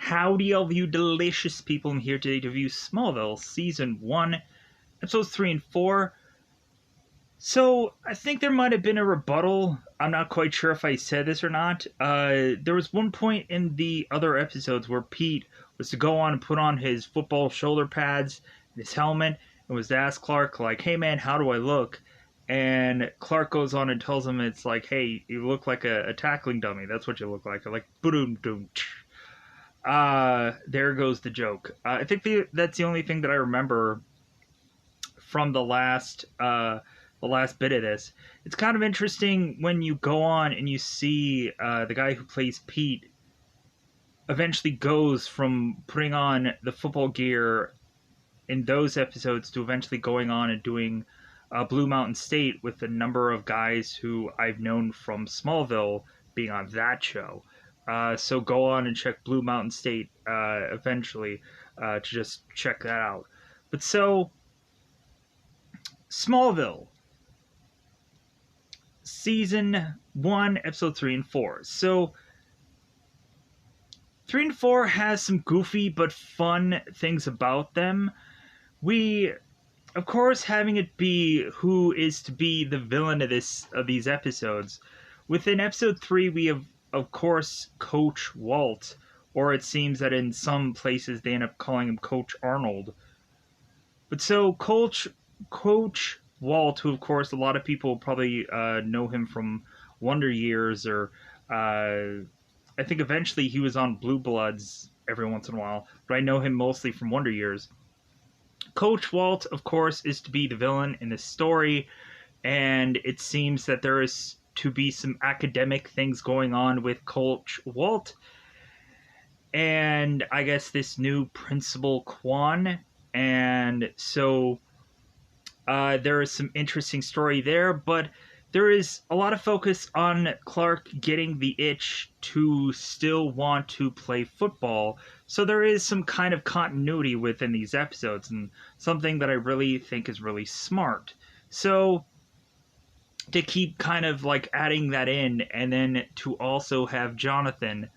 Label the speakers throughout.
Speaker 1: Howdy, all of you delicious people. I'm here today to review Smallville Season 1, Episodes 3 and 4. So, I think there might have been a rebuttal. I'm not quite sure if I said this or not. There was one point in the other episodes where Pete was to go on and put on his football shoulder pads and his helmet and was to ask Clark, like, hey man, how do I look? And Clark goes on and tells him it's like, hey, you look like a tackling dummy. That's what you look like. Like, boom, boom. There goes the joke. I think that's the only thing that I remember from the last bit of this. It's kind of interesting when you go on and you see the guy who plays Pete eventually goes from putting on the football gear in those episodes to eventually going on and doing Blue Mountain State with a number of guys who I've known from Smallville being on that show. So go on and check Blue Mountain State eventually to just check that out. But so, Smallville, Season 1, Episode 3 and 4. So, 3 and 4 has some goofy but fun things about them. We, of course, having it be who is to be the villain of these episodes. Within Episode 3, we have, of course, Coach Walt, or it seems that in some places they end up calling him Coach Arnold. But so, Coach Walt, who, of course, a lot of people probably know him from Wonder Years, or I think eventually he was on Blue Bloods every once in a while, but I know him mostly from Wonder Years. Coach Walt, of course, is to be the villain in this story, and it seems that there is to be some academic things going on with Coach Walt, and I guess this new Principal Quan, and so there is some interesting story there, but there is a lot of focus on Clark getting the itch to still want to play football. So there is some kind of continuity within these episodes, and something that I really think is really smart. So to keep kind of like adding that in, and then to also have Jonathan,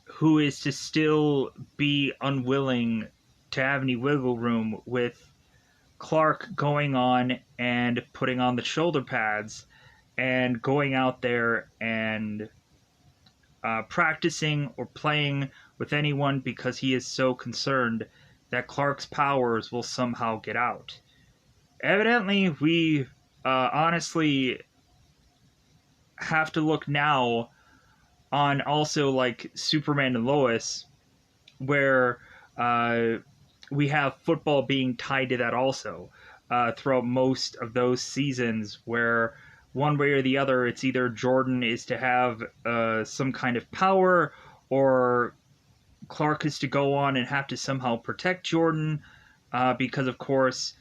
Speaker 1: who is to still be unwilling to have any wiggle room with Clark going on and putting on the shoulder pads and going out there and practicing or playing with anyone because he is so concerned that Clark's powers will somehow get out. Evidently, we honestly have to look now on also like Superman and Lois, where we have football being tied to that also throughout most of those seasons, where one way or the other it's either Jordan is to have some kind of power, or Clark is to go on and have to somehow protect Jordan, because of course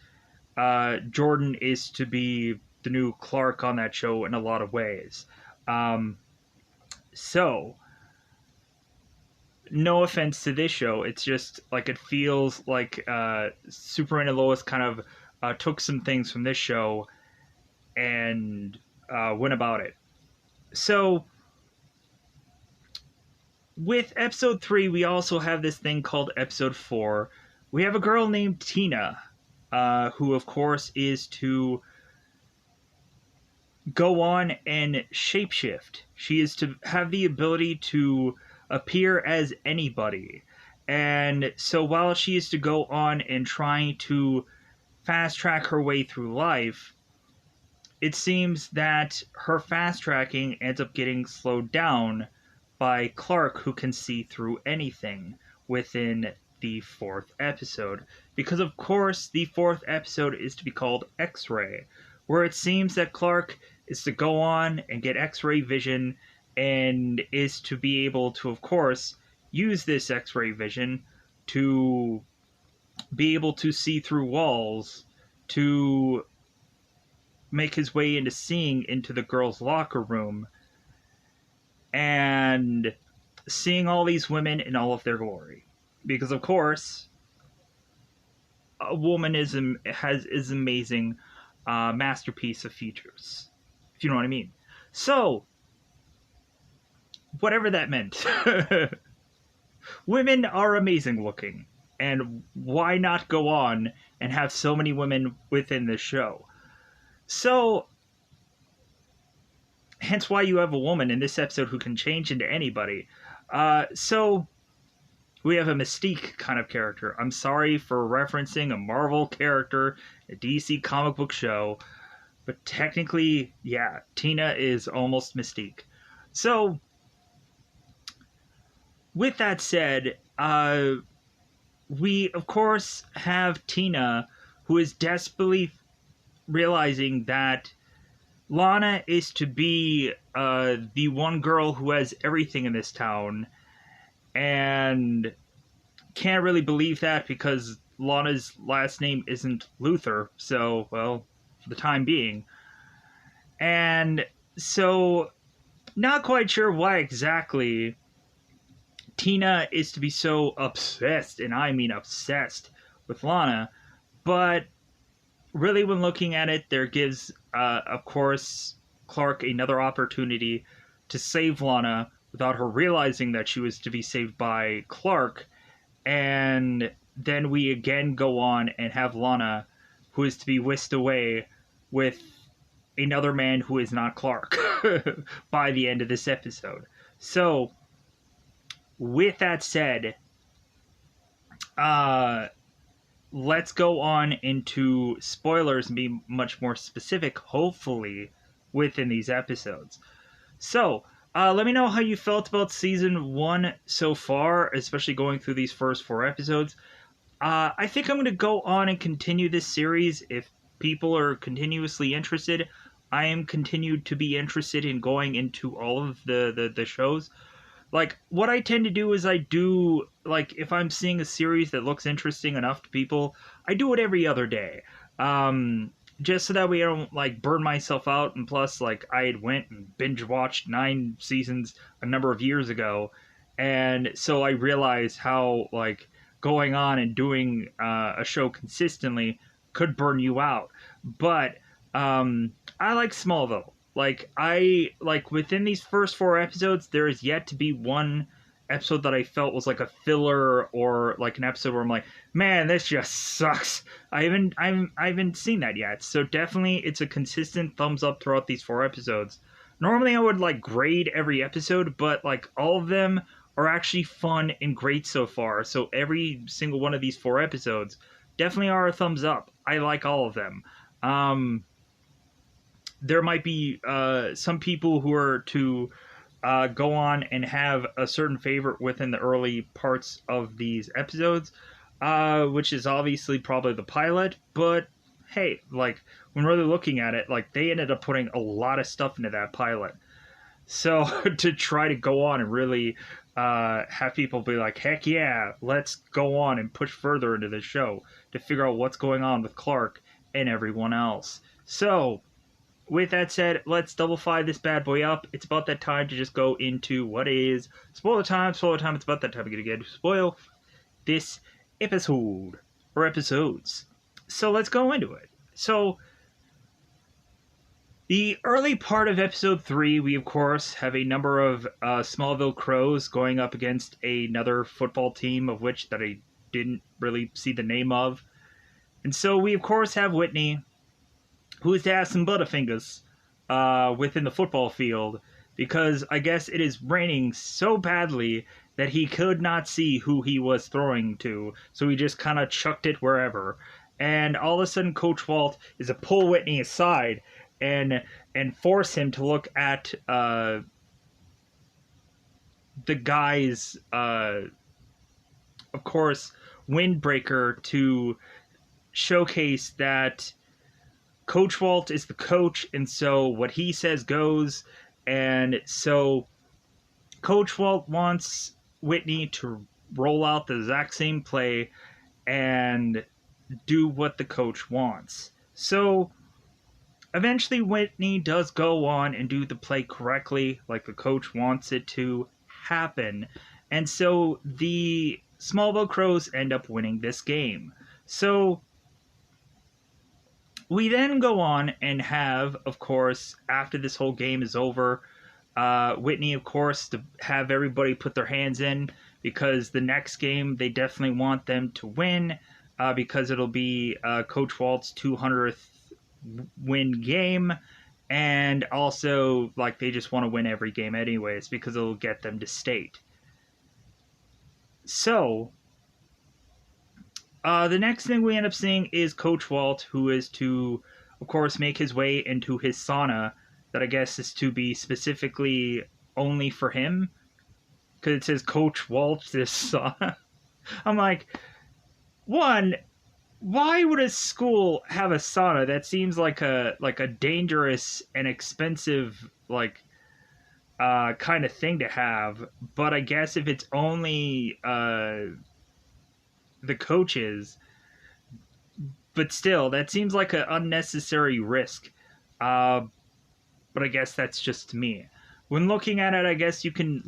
Speaker 1: Jordan is to be the new Clark on that show in a lot of ways. So no offense to this show, it's just like it feels like Superman and Lois kind of took some things from this show and went about it. So with Episode 3, we also have this thing called Episode 4. We have a girl named Tina, who of course is to go on and shapeshift. She is to have the ability to appear as anybody. And so while she is to go on and trying to fast track her way through life, it seems that her fast tracking ends up getting slowed down by Clark, who can see through anything within the 4th episode. Because of course the 4th episode is to be called X-Ray, where it seems that Clark is to go on and get X-ray vision, and is to be able to, of course, use this X-ray vision to be able to see through walls, to make his way into seeing into the girls' locker room, and seeing all these women in all of their glory. Because, of course, a woman is amazing masterpiece of features, if you know what I mean. So, whatever that meant. Women are amazing looking, and why not go on and have so many women within the show? So, hence why you have a woman in this episode who can change into anybody. So we have a Mystique kind of character. I'm sorry for referencing a Marvel character, a DC comic book show, but technically, yeah, Tina is almost Mystique. So, with that said, we of course have Tina, who is desperately realizing that Lana is to be the one girl who has everything in this town, and can't really believe that because Lana's last name isn't Luther, so, well, for the time being. And so, not quite sure why exactly Tina is to be so obsessed, and I mean obsessed, with Lana, but really, when looking at it, there gives, of course, Clark another opportunity to save Lana without her realizing that she was to be saved by Clark. And then we again go on and have Lana, who is to be whisked away with another man who is not Clark by the end of this episode. So, with that said, let's go on into spoilers and be much more specific, hopefully, within these episodes. So, let me know how you felt about season 1 so far, especially going through these first 4 episodes. I think I'm going to go on and continue this series. If people are continuously interested, I am continued to be interested in going into all of the shows. Like, what I tend to do is if I'm seeing a series that looks interesting enough to people, I do it every other day. Just so that way I don't, burn myself out, and plus, I had went and binge-watched 9 seasons a number of years ago, and so I realized how, going on and doing a show consistently could burn you out. But, I like Smallville. Within these first 4 episodes, there is yet to be one episode that I felt was like a filler or like an episode where I'm like, man, this just sucks. I haven't seen that yet. So definitely it's a consistent thumbs up throughout these 4 episodes. Normally I would grade every episode, but all of them are actually fun and great so far. So every single one of these 4 episodes definitely are a thumbs up. I like all of them. There might be some people who are to go on and have a certain favorite within the early parts of these episodes, which is obviously probably the pilot. But hey, when really looking at it, they ended up putting a lot of stuff into that pilot. So to try to go on and really have people be like, heck yeah, let's go on and push further into the show to figure out what's going on with Clark and everyone else. So, with that said, let's double-fly this bad boy up. It's about that time to just go into what is spoiler time. Spoiler time, it's about that time to get to spoil this episode, or episodes. So let's go into it. So, the early part of episode 3, we of course have a number of Smallville Crows going up against another football team, of which that I didn't really see the name of. And so we of course have Whitney, who is to have some Butterfingers within the football field, because I guess it is raining so badly that he could not see who he was throwing to, so he just kind of chucked it wherever. And all of a sudden, Coach Walt is to pull Whitney aside and force him to look at the guy's, of course, windbreaker to showcase that Coach Walt is the coach, and so what he says goes. And so Coach Walt wants Whitney to roll out the exact same play and do what the coach wants. So eventually Whitney does go on and do the play correctly, like the coach wants it to happen. And so the Smallville Crows end up winning this game. So we then go on and have, of course, after this whole game is over, Whitney, of course, to have everybody put their hands in, because the next game they definitely want them to win, because it'll be Coach Walt's 200th win game, and also like they just want to win every game anyways because it'll get them to state. So the next thing we end up seeing is Coach Walt, who is to, of course, make his way into his sauna that I guess is to be specifically only for him, because it says Coach Walt this sauna. I'm like, one, why would a school have a sauna? That seems like a dangerous and expensive kind of thing to have. But I guess if it's only the coaches, but still, that seems like an unnecessary risk. But I guess that's just me. When looking at it, I guess you can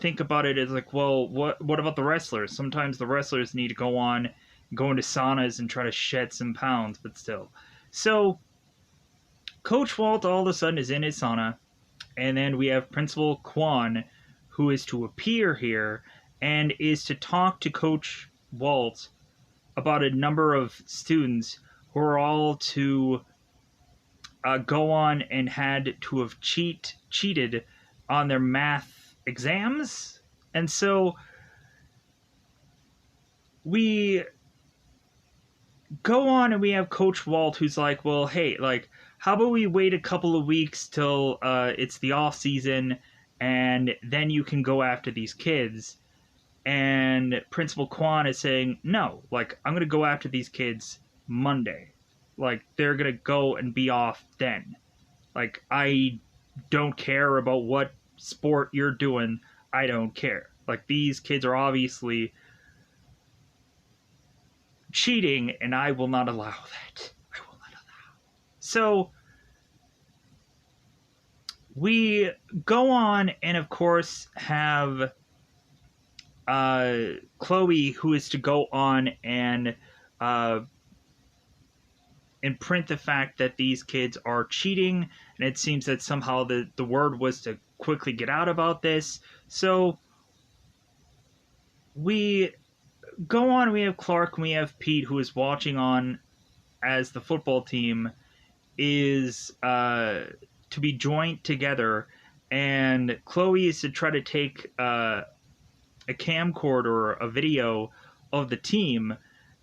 Speaker 1: think about it as well, what about the wrestlers? Sometimes the wrestlers need to go into saunas and try to shed some pounds, but still. So Coach Walt all of a sudden is in his sauna, and then we have Principal Kwan, who is to appear here and is to talk to Coach Walt about a number of students who are all to go on and had to have cheated on their math exams. And so we go on and we have Coach Walt, who's like, well, hey, how about we wait a couple of weeks till it's the off season, and then you can go after these kids. And Principal Kwan is saying, no, I'm going to go after these kids Monday. They're going to go and be off then. I don't care about what sport you're doing. I don't care. These kids are obviously cheating, and I will not allow that. I will not allow. So we go on and, of course, have Chloe, who is to go on and print the fact that these kids are cheating, and it seems that somehow the word was to quickly get out about this. So we go on, we have Clark, and we have Pete, who is watching on as the football team is to be joined together, and Chloe is to try to take a camcorder, a video of the team,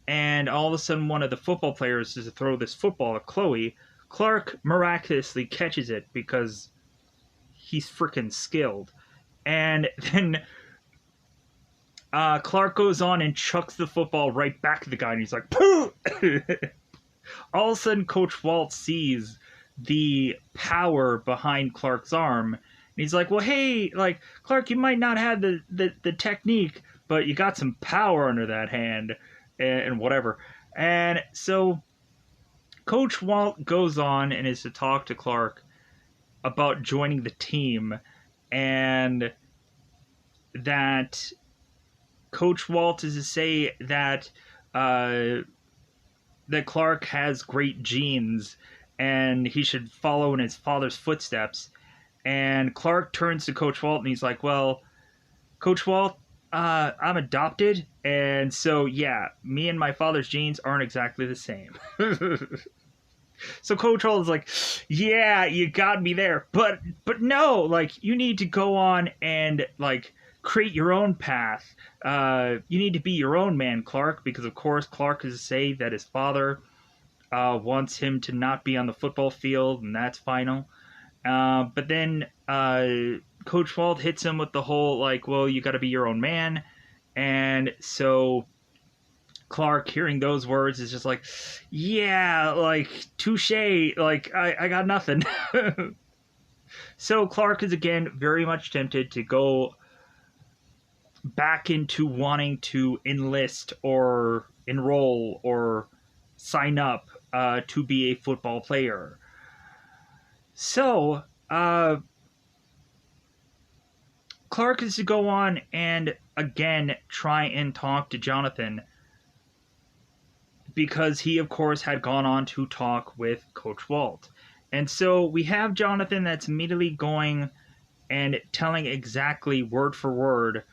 Speaker 1: and all of a sudden one of the football players is to throw this football at Chloe. Clark miraculously catches it because he's freaking skilled. And then Clark goes on and chucks the football right back at the guy, and he's like, pooh! All of a sudden, Coach Walt sees the power behind Clark's arm, and he's like, well, hey, Clark, you might not have the technique, but you got some power under that hand, and whatever. And so Coach Walt goes on and is to talk to Clark about joining the team, and that Coach Walt is to say that that Clark has great genes and he should follow in his father's footsteps. And Clark turns to Coach Walt and he's like, well, Coach Walt, I'm adopted, and so yeah, me and my father's genes aren't exactly the same. So Coach Walt is like, yeah, you got me there, but no, you need to go on and create your own path. You need to be your own man, Clark, because of course Clark is to say that his father wants him to not be on the football field, and that's final. But then Coach Walt hits him with the whole, well, you got to be your own man. And so Clark, hearing those words, is just like, yeah, touche, I got nothing. So Clark is again very much tempted to go back into wanting to enlist or enroll or sign up to be a football player. So Clark is to go on and again try and talk to Jonathan, because he of course had gone on to talk with Coach Walt. And so we have Jonathan that's immediately going and telling exactly word for word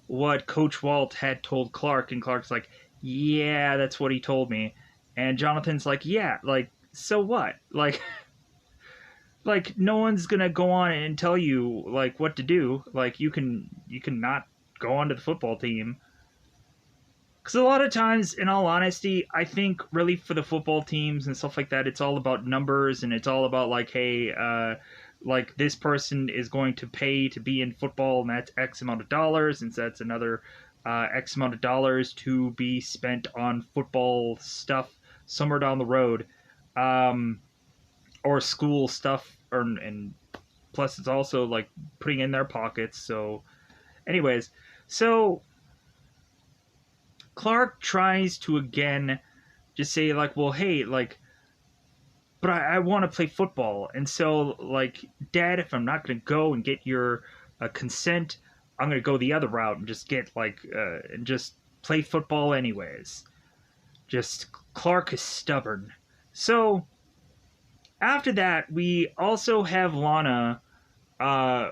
Speaker 1: what Coach Walt had told Clark, and Clark's like, yeah, that's what he told me. And Jonathan's like, yeah, like, so what? Like no one's gonna go on and tell you like what to do. Like you can not go onto the football team. Because a lot of times, in all honesty, I think really for the football teams and stuff like that, it's all about numbers and it's all about like, hey, like this person is going to pay to be in football and that's X amount of dollars, and so that's another X amount of dollars to be spent on football stuff somewhere down the road, or school stuff, and plus it's also like putting in their pockets. So, anyways, so Clark tries to again just say like, well, hey, like, but I want to play football, and so like, Dad, if I'm not going to go and get your consent, I'm going to go the other route and just get like and just play football anyways. Just Clark is stubborn. So after that, we also have Lana,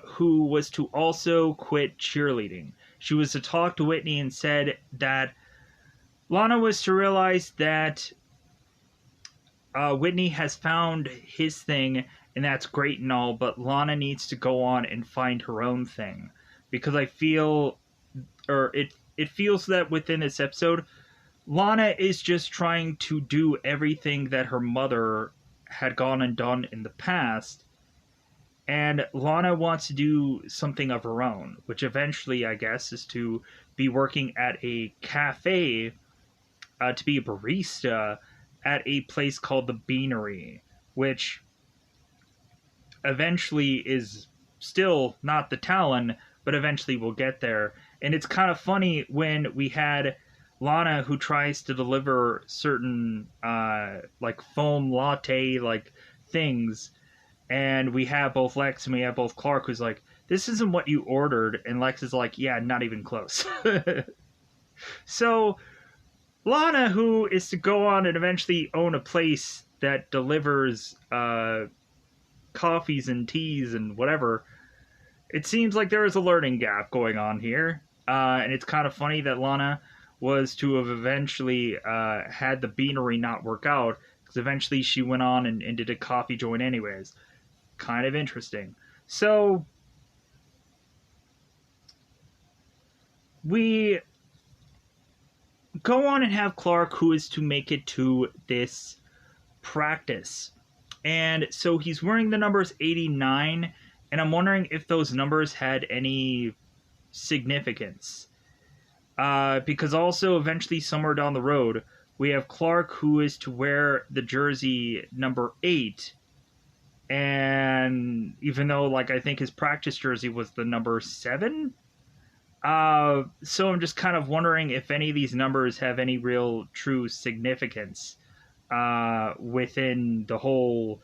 Speaker 1: who was to also quit cheerleading. She was to talk to Whitney and said that Lana was to realize that Whitney has found his thing, and that's great and all, but Lana needs to go on and find her own thing. Because I feel, or it feels that within this episode, Lana is just trying to do everything that her mother had gone and done in the past, and Lana wants to do something of her own, which eventually, I guess, is to be working at a cafe, to be a barista at a place called the Beanery, which eventually is still not the Talon, but eventually we'll get there. And it's kind of funny when we had Lana, who tries to deliver certain like foam latte like things, and we have both Lex and we have both Clark, who's like, this isn't what you ordered, and Lex is like, yeah, not even close. So Lana, who is to go on and eventually own a place that delivers coffees and teas and whatever, it seems like there is a learning gap going on here. And it's kind of funny that Lana was to have eventually had the Beanery not work out, because eventually she went on and did a coffee joint anyways. Kind of interesting. So we go on and have Clark, who is to make it to this practice. And so he's wearing the numbers 89, and I'm wondering if those numbers had any significance. Because also, eventually, somewhere down the road, we have Clark, who is to wear the jersey number 8. And even though, like, I think his practice jersey was the number 7, so I'm just kind of wondering if any of these numbers have any real true significance within the whole.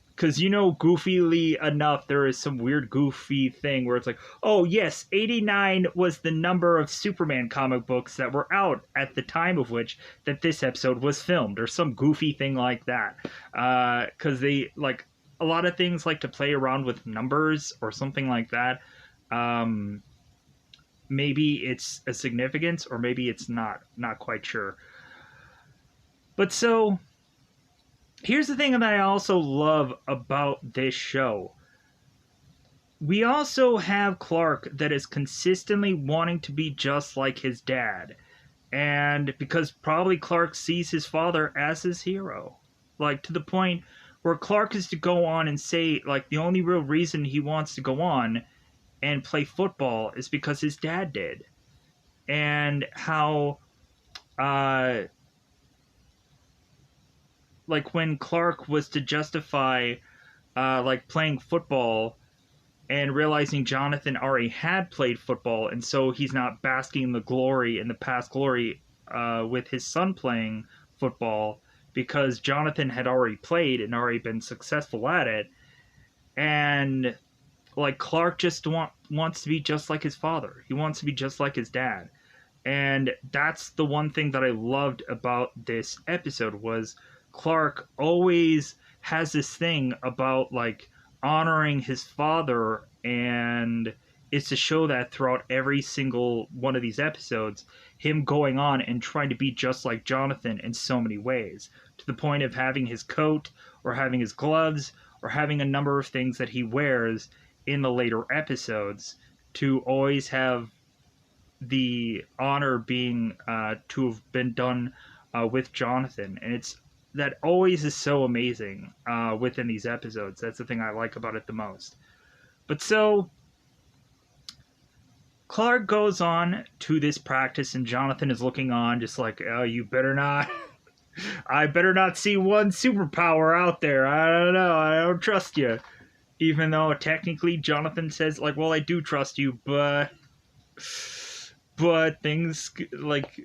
Speaker 1: Because, goofily enough, there is some weird goofy thing where it's like, oh yes, 89 was the number of Superman comic books that were out at the time of which that this episode was filmed, or some goofy thing like that. Because they, like, a lot of things like to play around with numbers or something like that. Maybe it's a significance, or maybe it's not quite sure. But so, here's the thing that I also love about this show. We also have Clark that is consistently wanting to be just like his dad. And because probably Clark sees his father as his hero. Like, to the point where Clark is to go on and say, like, the only real reason he wants to go on and play football is because his dad did. And how, like, when Clark was to justify, like, playing football and realizing Jonathan already had played football, and so he's not basking in the glory, in the past glory, with his son playing football, because Jonathan had already played and already been successful at it. And like, Clark just wants to be just like his father. He wants to be just like his dad. And that's the one thing that I loved about this episode, was Clark always has this thing about, like, honoring his father, and it's to show that throughout every single one of these episodes, him going on and trying to be just like Jonathan in so many ways, to the point of having his coat or having his gloves or having a number of things that he wears in the later episodes, to always have the honor being to have been done with Jonathan. And it's that always is so amazing within these episodes. That's the thing I like about it the most. But so Clark goes on to this practice, and Jonathan is looking on, just like, oh, you better not. I better not see one superpower out there. I don't know. I don't trust you. Even though technically Jonathan says, like, well, I do trust you, but things, like,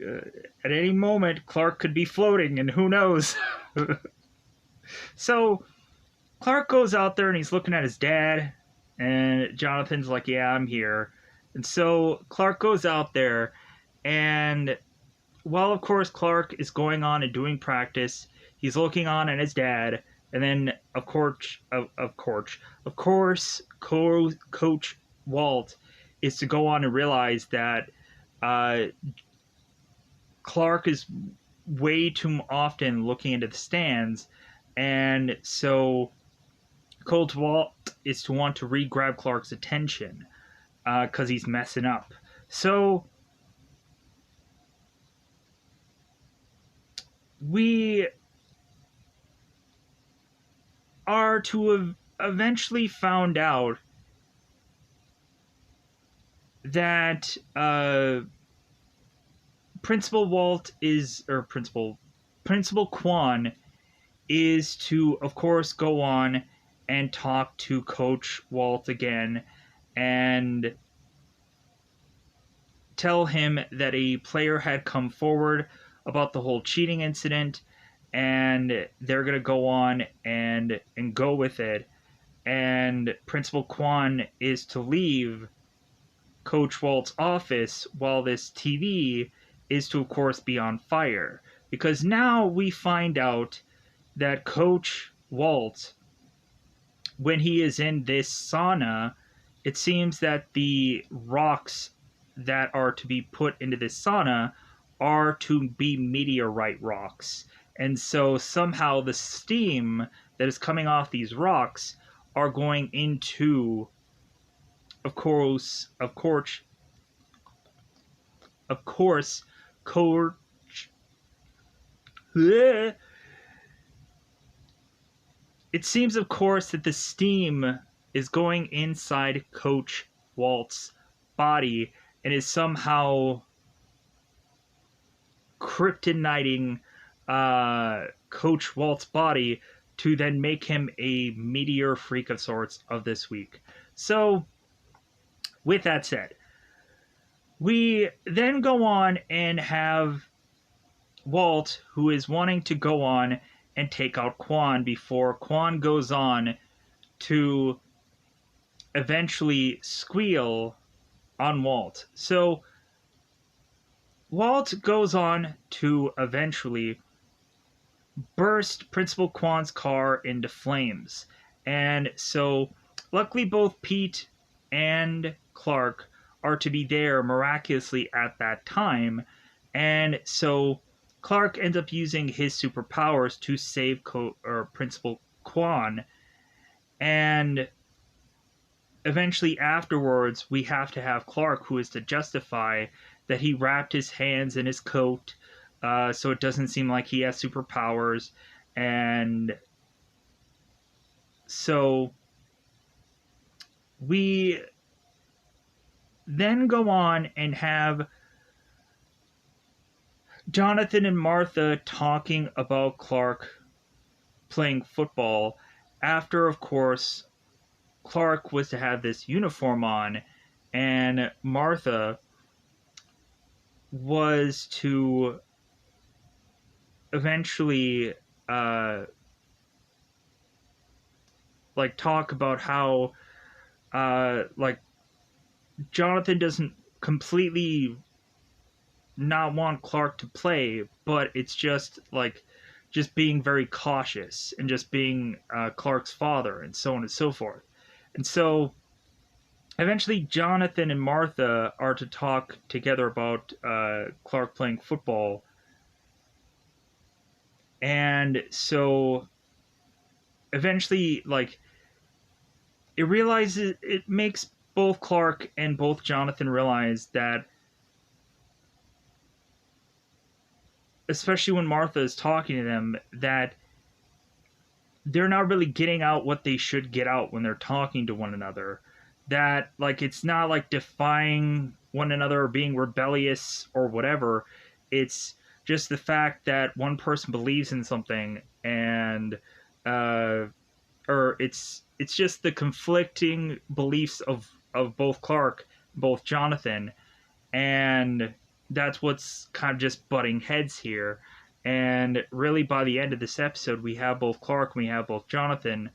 Speaker 1: at any moment, Clark could be floating, and who knows? So Clark goes out there, and he's looking at his dad, and Jonathan's like, yeah, I'm here. And so Clark goes out there, and while, of course, Clark is going on and doing practice, he's looking on at his dad, and then, of course, Coach Walt is to go on and realize that Clark is way too often looking into the stands, and so Coach Walt is to want to re-grab Clark's attention because he's messing up. So we are to have eventually found out that Principal Quan is to, of course, go on and talk to Coach Walt again and tell him that a player had come forward about the whole cheating incident, and they're going to go on and go with it. And Principal Quan is to leave Coach Walt's office while this TV is to, of course, be on fire. Because now we find out that Coach Walt, when he is in this sauna, it seems that the rocks that are to be put into this sauna are to be meteorite rocks. And so somehow the steam that is coming off these rocks are going into, of course, Coach. It seems, of course, that the steam is going inside Coach Walt's body and is somehow kryptoniting Coach Walt's body to then make him a meteor freak of sorts of this week. So, with that said, we then go on and have Walt, who is wanting to go on and take out Quan before Quan goes on to eventually squeal on Walt. So Walt goes on to eventually burst Principal Quan's car into flames. And so luckily both Pete and Clark are to be there miraculously at that time. And so Clark ends up using his superpowers to save Principal Quan. And eventually afterwards, we have to have Clark, who is to justify that he wrapped his hands in his coat so it doesn't seem like he has superpowers. And so we then go on and have Jonathan and Martha talking about Clark playing football after, of course, Clark was to have this uniform on, and Martha was to eventually talk about how Jonathan doesn't completely not want Clark to play, but it's just just being very cautious and just being Clark's father and so on and so forth. And so eventually Jonathan and Martha are to talk together about Clark playing football. And so eventually, like, it makes both Clark and both Jonathan realize that, especially when Martha is talking to them, that they're not really getting out what they should get out when they're talking to one another. That, like, it's not like defying one another or being rebellious or whatever. It's just the fact that one person believes in something, and or it's just the conflicting beliefs of both Clark, both Jonathan, and that's what's kind of just butting heads here. And really, by the end of this episode, we have both Clark and we have both Jonathan.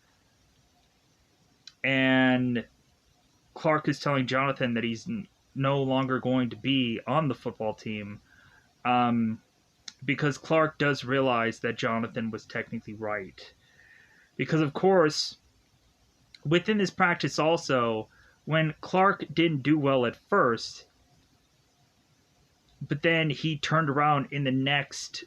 Speaker 1: And Clark is telling Jonathan that he's no longer going to be on the football team, because Clark does realize that Jonathan was technically right. Because, of course, within this practice also, when Clark didn't do well at first, but then he turned around in the next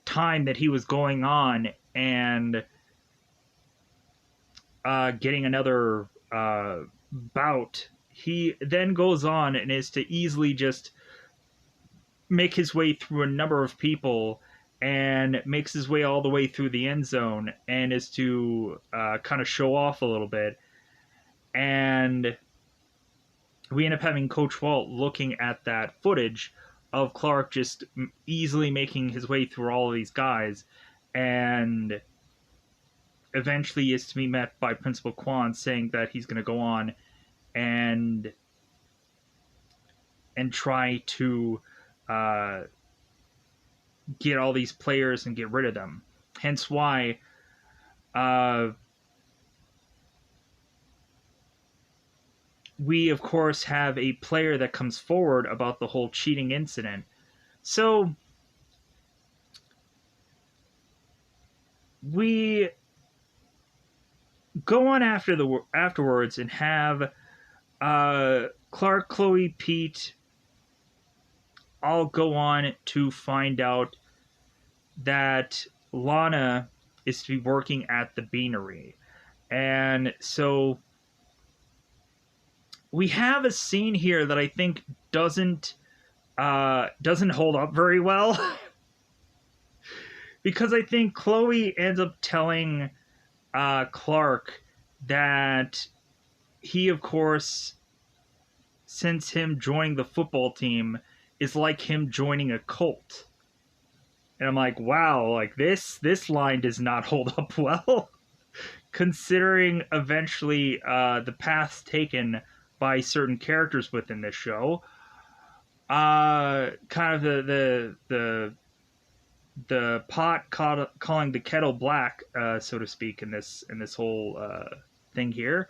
Speaker 1: time that he was going on and getting another bout, he then goes on and is to easily just make his way through a number of people and makes his way all the way through the end zone and is to kind of show off a little bit. And we end up having Coach Walt looking at that footage of Clark just easily making his way through all of these guys, and eventually is to be met by Principal Kwan saying that he's going to go on and try to get all these players and get rid of them. Hence why we, of course, have a player that comes forward about the whole cheating incident. So we go on afterwards and have Clark, Chloe, Pete all go on to find out that Lana is to be working at the beanery. And so we have a scene here that I think doesn't hold up very well. Because I think Chloe ends up telling Clark that he, of course, since him joining the football team, is like him joining a cult. And I'm like, wow, like this line does not hold up well, considering eventually the paths taken by certain characters within this show. Kind of the pot calling the kettle black, so to speak, in this whole thing here.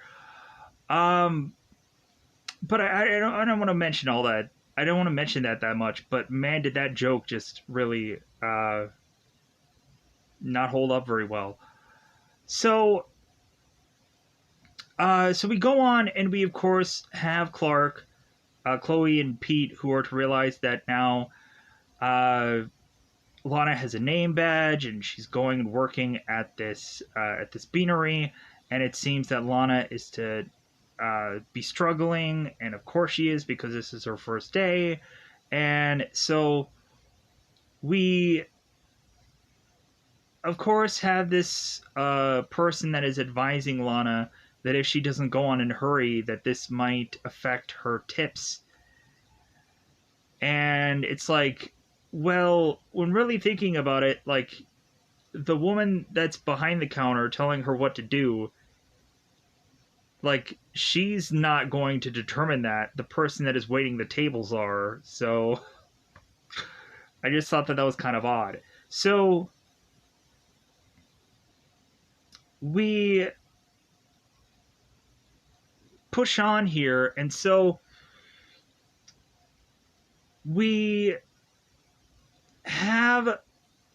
Speaker 1: But I don't want to mention all that. I don't want to mention that much. But man, did that joke just really not hold up very well. So we go on, and we of course have Clark, Chloe, and Pete, who are to realize that now Lana has a name badge, and she's going and working at this beanery, and it seems that Lana is to be struggling, and of course she is, because this is her first day. And so we of course have this person that is advising Lana that if she doesn't go on in a hurry, that this might affect her tips. And it's like, well, when really thinking about it, like, the woman that's behind the counter telling her what to do, like, she's not going to determine that. The person that is waiting the tables are. So I just thought that was kind of odd. So we push on here, and so we have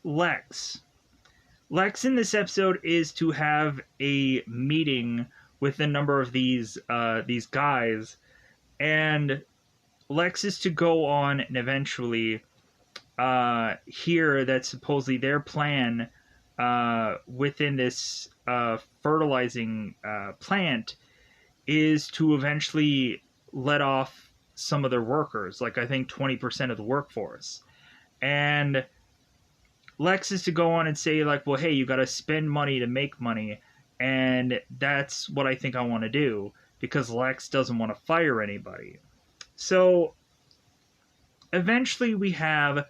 Speaker 1: Lex. Lex in this episode is to have a meeting with a number of these guys, and Lex is to go on and eventually hear that supposedly their plan within this fertilizing plant is to eventually let off some of their workers, like I think 20% of the workforce. And Lex is to go on and say, like, well, hey, you got to spend money to make money. And that's what I think I want to do, because Lex doesn't want to fire anybody. So eventually we have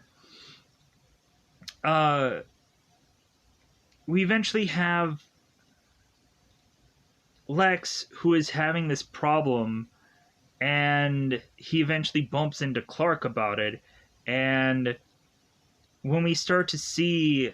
Speaker 1: Lex, who is having this problem, and he eventually bumps into Clark about it. And when we start to see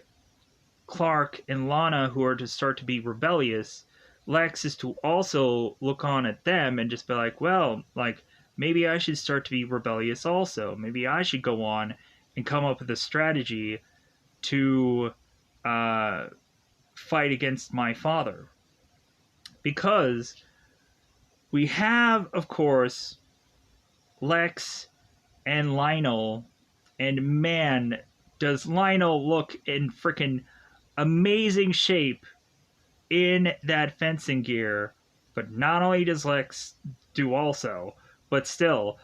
Speaker 1: Clark and Lana, who are to start to be rebellious, Lex is to also look on at them and just be like, well, like, maybe I should start to be rebellious also. Maybe I should go on and come up with a strategy to fight against my father. Because we have, of course, Lex and Lionel, and man, does Lionel look in freaking amazing shape in that fencing gear. But not only does Lex do also, but still,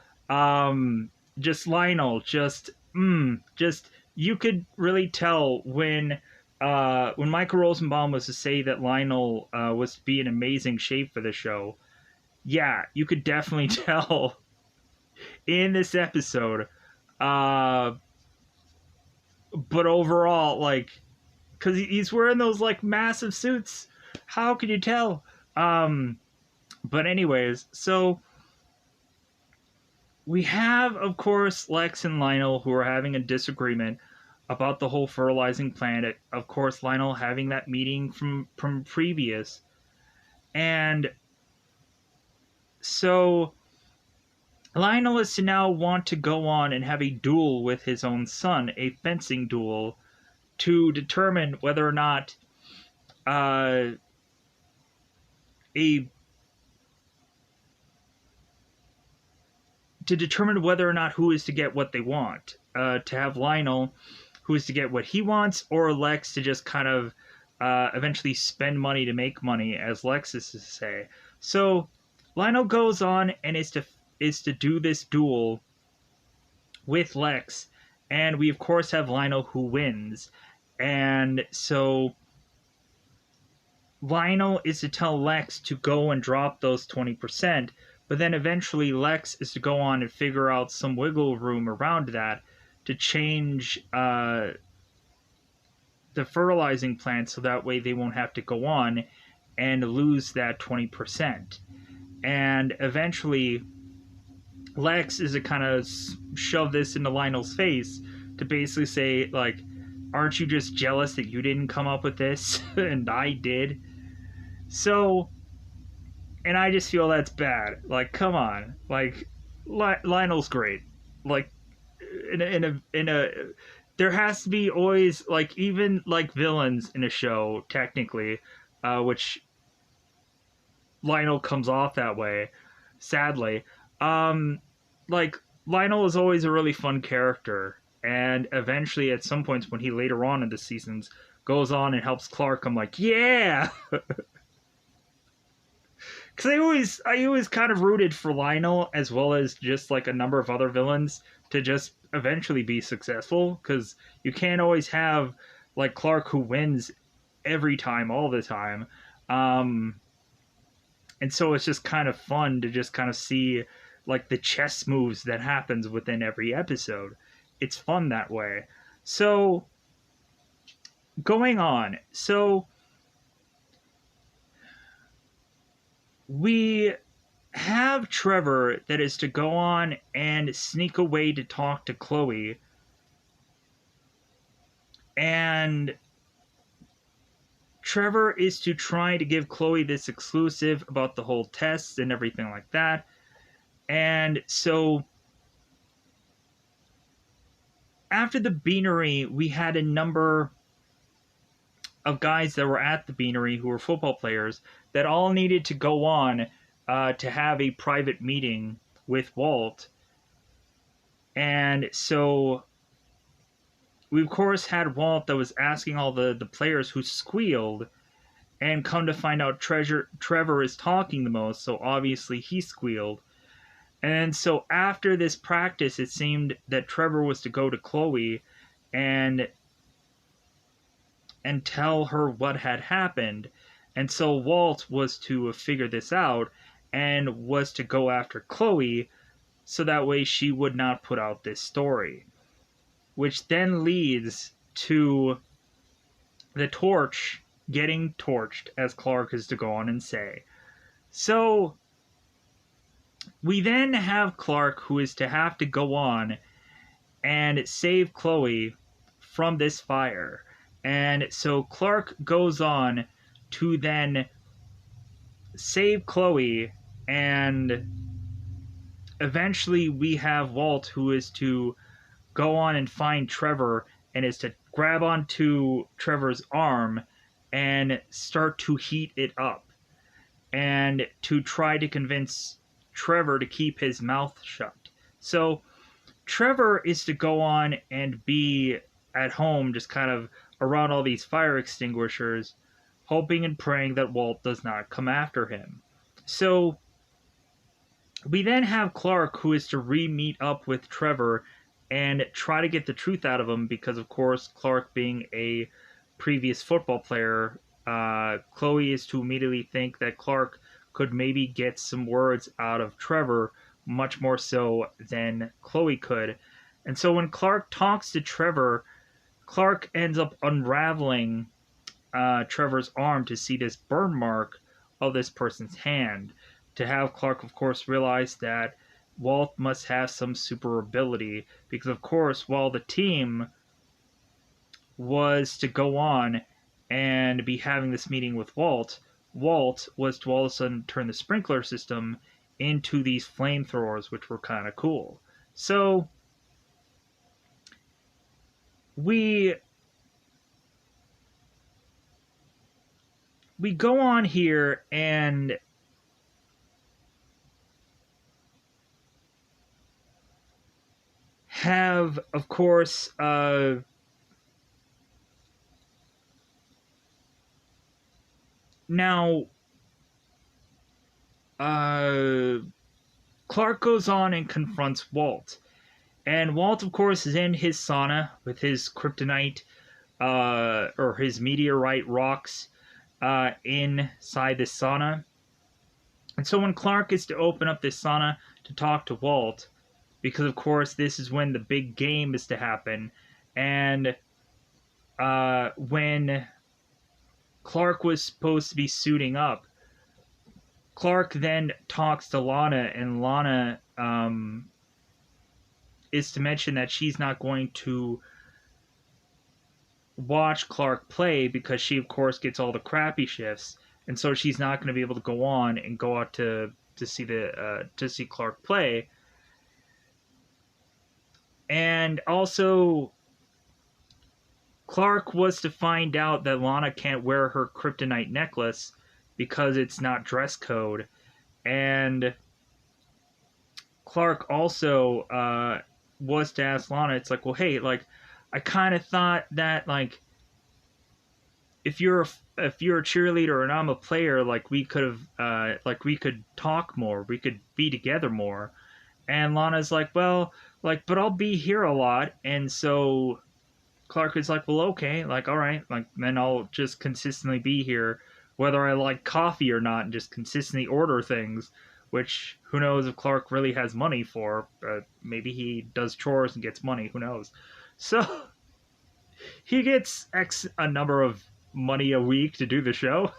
Speaker 1: just Lionel, just you could really tell when Michael Rosenbaum was to say that Lionel was to be in amazing shape for the show. Yeah, you could definitely tell in this episode. But overall, like, because he's wearing those like massive suits, how could you tell? But anyways, so we have, of course, Lex and Lionel who are having a disagreement about the whole fertilizing planet. Of course, Lionel having that meeting from previous. And so Lionel is to now want to go on and have a duel with his own son, a fencing duel, to determine whether or not to determine whether or not who is to get what they want. To have Lionel, who is to get what he wants, or Lex to just kind of eventually spend money to make money, as Lex is to say. So Lionel goes on and is to do this duel with Lex, and we of course have Lionel who wins. And so Lionel is to tell Lex to go and drop those 20%, but then eventually Lex is to go on and figure out some wiggle room around that to change the fertilizing plant so that way they won't have to go on and lose that 20%. And eventually Lex is to kind of shove this into Lionel's face to basically say, like, aren't you just jealous that you didn't come up with this and I did? So, and I just feel that's bad. Like, come on. Like, Lionel's great. Like, in a there has to be always, like, even like villains in a show technically, which Lionel comes off that way, sadly. Like, Lionel is always a really fun character, and eventually at some points when he later on in the seasons goes on and helps Clark, I'm like, yeah. Because I always kind of rooted for Lionel, as well as just like a number of other villains, to just eventually be successful. Because you can't always have like Clark who wins every time, all the time. And so it's just kind of fun to just kind of see like the chess moves that happens within every episode. It's fun that way. So going on. So we have Trevor that is to go on and sneak away to talk to Chloe. And Trevor is to try to give Chloe this exclusive about the whole test and everything like that. And so after the beanery, we had a number of guys that were at the beanery who were football players that all needed to go on to have a private meeting with Walt. And so we, of course, had Walt that was asking all the players who squealed, and come to find out Trevor is talking the most, so obviously he squealed. And so after this practice, it seemed that Trevor was to go to Chloe and tell her what had happened. And so Walt was to figure this out and was to go after Chloe so that way she would not put out this story. Which then leads to the torch getting torched, as Clark is to go on and say. So we then have Clark, who is to have to go on and save Chloe from this fire. And so Clark goes on to then save Chloe, and eventually we have Walt, who is to go on and find Trevor and is to grab onto Trevor's arm and start to heat it up and to try to convince Trevor to keep his mouth shut. So Trevor is to go on and be at home, just kind of around all these fire extinguishers, hoping and praying that Walt does not come after him. So we then have Clark, who is to re-meet up with Trevor and try to get the truth out of him, because of course Clark being a previous football player, Chloe is to immediately think that Clark could maybe get some words out of Trevor, much more so than Chloe could. And so when Clark talks to Trevor, Clark ends up unraveling Trevor's arm to see this burn mark of this person's hand, to have Clark, of course, realize that Walt must have some super ability, because, of course, while the team was to go on and be having this meeting with Walt, Walt was to all of a sudden turn the sprinkler system into these flamethrowers, which were kind of cool. So we go on here and have, of course, now Clark goes on and confronts Walt. And Walt, of course, is in his sauna with his kryptonite, or his meteorite rocks inside the sauna. And so when Clark is to open up this sauna to talk to Walt, because of course this is when the big game is to happen, and when Clark was supposed to be suiting up, Clark then talks to Lana, and Lana is to mention that she's not going to watch Clark play because she, of course, gets all the crappy shifts, and so she's not going to be able to go on and go out to see Clark play. And also, Clark was to find out that Lana can't wear her kryptonite necklace because it's not dress code. And Clark also was to ask Lana, it's like, well, hey, like, I kind of thought that, like, if you're a cheerleader and I'm a player, like, we could talk more, we could be together more. And Lana's like, well, like, but I'll be here a lot. And so Clark is like, well, okay, like, all right, like, then I'll just consistently be here, whether I like coffee or not, and just consistently order things, which, who knows if Clark really has money for. Maybe he does chores and gets money, who knows. So he gets X a number of money a week to do the show.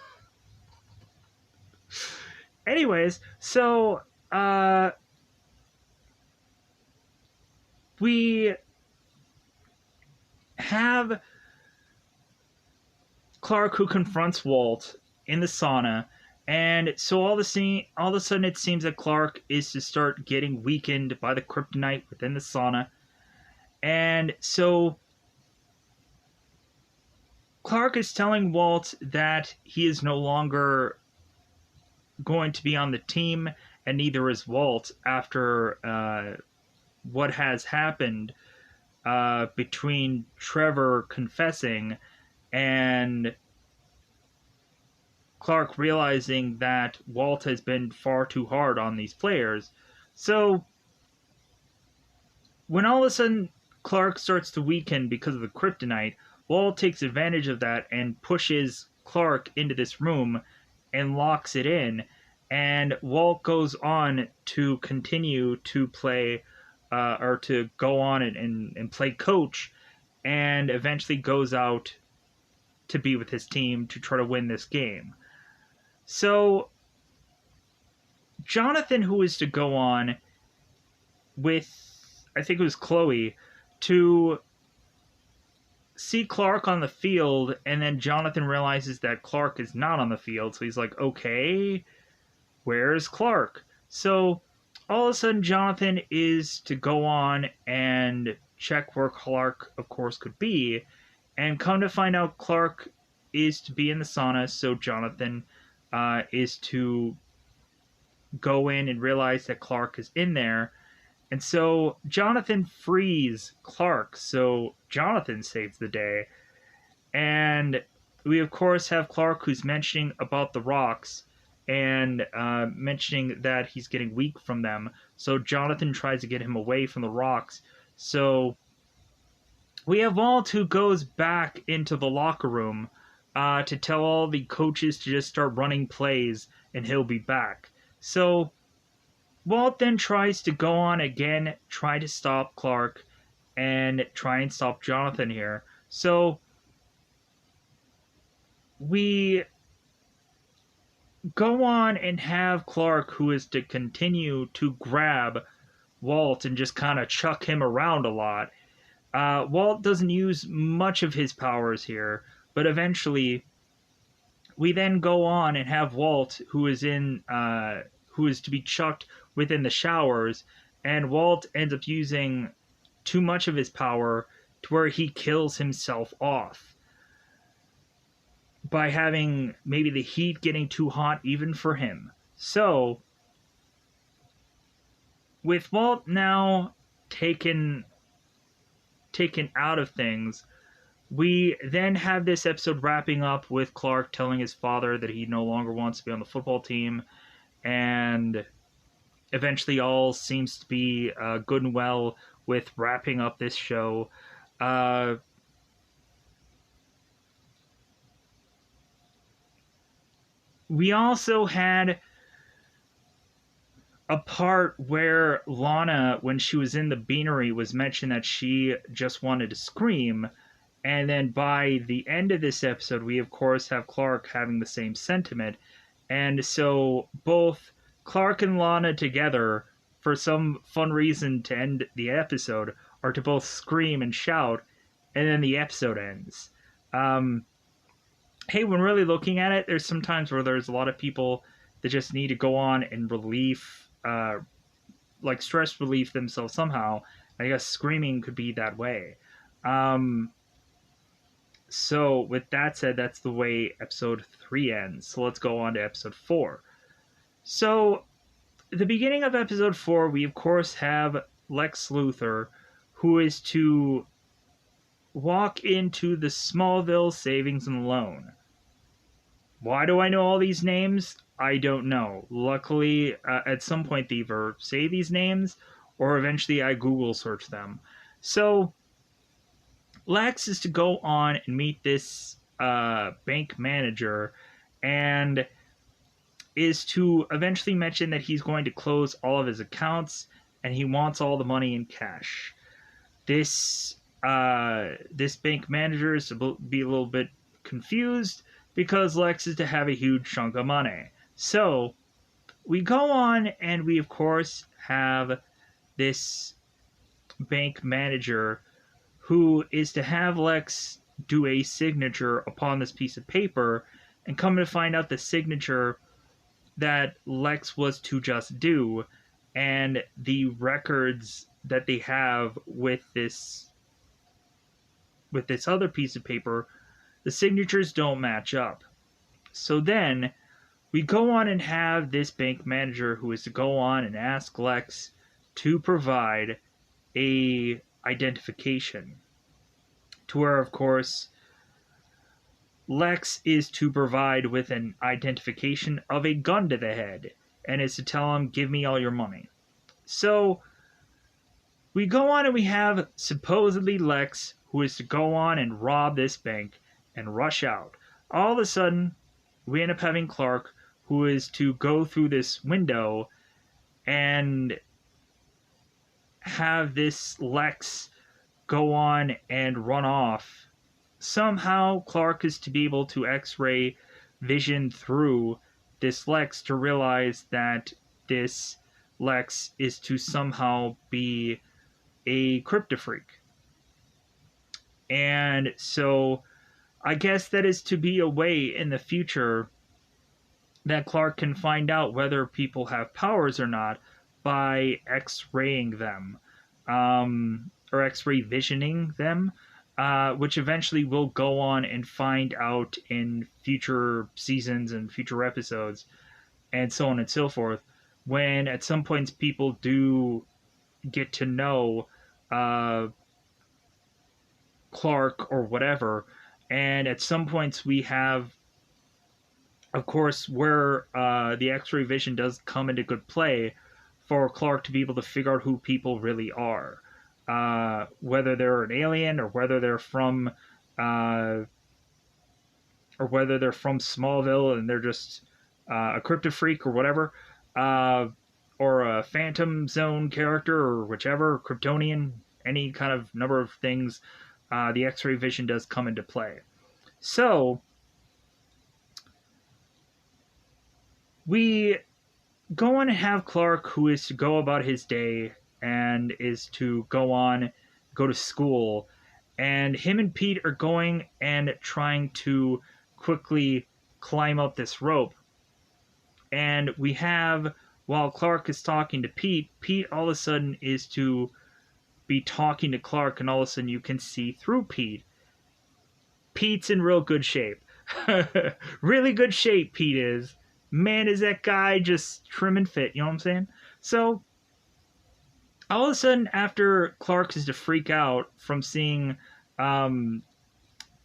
Speaker 1: Anyways, so we have Clark, who confronts Walt in the sauna, and so all of a sudden it seems that Clark is to start getting weakened by the kryptonite within the sauna, And so Clark is telling Walt that he is no longer going to be on the team, and neither is Walt after what has happened between Trevor confessing and Clark realizing that Walt has been far too hard on these players. So when all of a sudden Clark starts to weaken because of the kryptonite, Walt takes advantage of that and pushes Clark into this room and locks it in. And Walt goes on to continue to play, or to go on and play coach, and eventually goes out to be with his team to try to win this game. So Jonathan, who is to go on with, I think it was Chloe, to see Clark on the field, and then Jonathan realizes that Clark is not on the field, so he's like, okay, where's Clark? So all of a sudden, Jonathan is to go on and check where Clark, of course, could be, and come to find out Clark is to be in the sauna, so Jonathan is to go in and realize that Clark is in there. And so Jonathan frees Clark, so Jonathan saves the day. And we, of course, have Clark who's mentioning about the rocks and mentioning that he's getting weak from them. So Jonathan tries to get him away from the rocks. So we have Walt who goes back into the locker room to tell all the coaches to just start running plays and he'll be back. So Walt then tries to go on again, try to stop Clark, and try and stop Jonathan here. So we go on and have Clark, who is to continue to grab Walt and just kind of chuck him around a lot. Walt doesn't use much of his powers here, but eventually we then go on and have Walt, who is to be chucked within the showers, and Walt ends up using too much of his power to where he kills himself off by having maybe the heat getting too hot even for him. So with Walt now taken out of things, we then have this episode wrapping up with Clark telling his father that he no longer wants to be on the football team, and eventually all seems to be good and well with wrapping up this show. We also had a part where Lana, when she was in the beanery, was mentioned that she just wanted to scream. And then by the end of this episode, we of course have Clark having the same sentiment. And so both Clark and Lana together, for some fun reason to end the episode, are to both scream and shout, and then the episode ends. Hey, when really looking at it, there's some times where there's a lot of people that just need to go on and like stress relief themselves somehow. I guess screaming could be that way. So with that said, that's the way episode 3 ends. So let's go on to episode 4. So at the beginning of episode 4, we of course have Lex Luthor, who is to walk into the Smallville Savings and Loan. Why do I know all these names? I don't know. Luckily, at some point they either say these names or eventually I Google search them. So Lex is to go on and meet this bank manager and is to eventually mention that he's going to close all of his accounts and he wants all the money in cash. This bank manager is to be a little bit confused because Lex is to have a huge chunk of money. So we go on and we of course have this bank manager who is to have Lex do a signature upon this piece of paper, and come to find out the signature that Lex was to just do, and the records that they have with this with this other piece of paper, the signatures don't match up. So then we go on and have this bank manager who is to go on and ask Lex to provide a identification. To where, of course, Lex is to provide with an identification of a gun to the head and is to tell him, give me all your money. So we go on and we have supposedly Lex who is to go on and rob this bank and rush out. All of a sudden, we end up having Clark who is to go through this window and have this Lex go on and run off. Somehow, Clark is to be able to X-ray vision through this Lex to realize that this Lex is to somehow be a crypto freak. And so I guess that is to be a way in the future that Clark can find out whether people have powers or not by X-raying them, or X-ray visioning them, which eventually will go on and find out in future seasons and future episodes, and so on and so forth. When at some points people do get to know Clark or whatever, and at some points we have, of course, where the X-ray vision does come into good play for Clark to be able to figure out who people really are, whether they're an alien or whether they're from Smallville and they're just a crypto freak or whatever, or a Phantom Zone character or whichever, Kryptonian, any kind of number of things. The X-ray vision does come into play. So we go on and have Clark, who is to go about his day and is to go to school, and him and Pete are going and trying to quickly climb up this rope. And we have, while Clark is talking to Pete, Pete all of a sudden is to be talking to Clark, and all of a sudden you can see through Pete. Pete's in real good shape. Really good shape, Pete is. Man, is that guy just trim and fit, you know what I'm saying? So, all of a sudden, after Clark is to freak out from seeing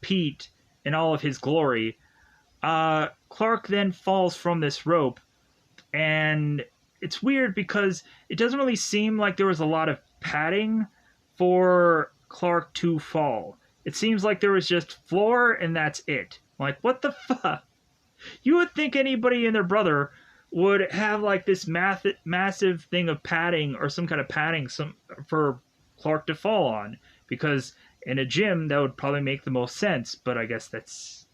Speaker 1: Pete in all of his glory, Clark then falls from this rope, and it's weird because it doesn't really seem like there was a lot of padding for Clark to fall. It seems like there was just floor and that's it. Like, what the fuck? You would think anybody and their brother would have like this massive thing of padding or some kind of padding for Clark to fall on, because in a gym that would probably make the most sense, but I guess that's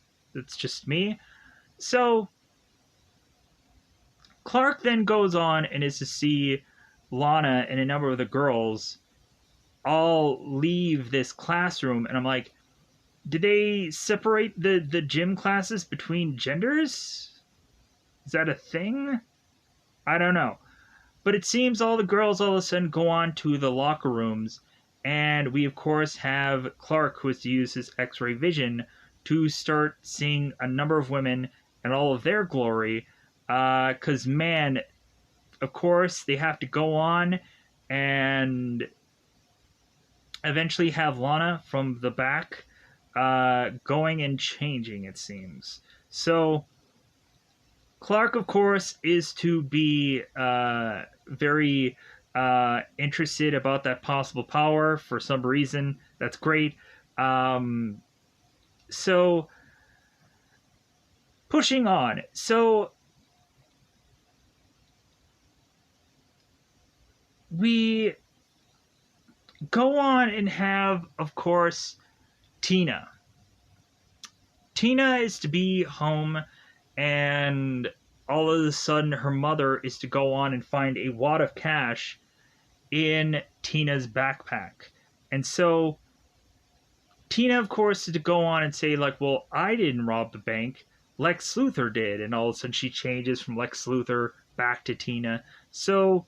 Speaker 1: just me. So Clark then goes on and is to see Lana and a number of the girls all leave this classroom, and I'm like, did they separate the gym classes between genders? Is that a thing? I don't know. But it seems all the girls all of a sudden go on to the locker rooms, and we of course have Clark, who is to use his X-ray vision to start seeing a number of women and all of their glory, because man, of course they have to go on and eventually have Lana from the back going and changing, it seems. So Clark, of course, is to be very interested about that possible power for some reason. That's great. So pushing on. So we go on and have, of course, Tina. Tina is to be home, and all of a sudden her mother is to go on and find a wad of cash in Tina's backpack. And so Tina, of course, is to go on and say, like, well, I didn't rob the bank. Lex Luthor did. And all of a sudden she changes from Lex Luthor back to Tina. So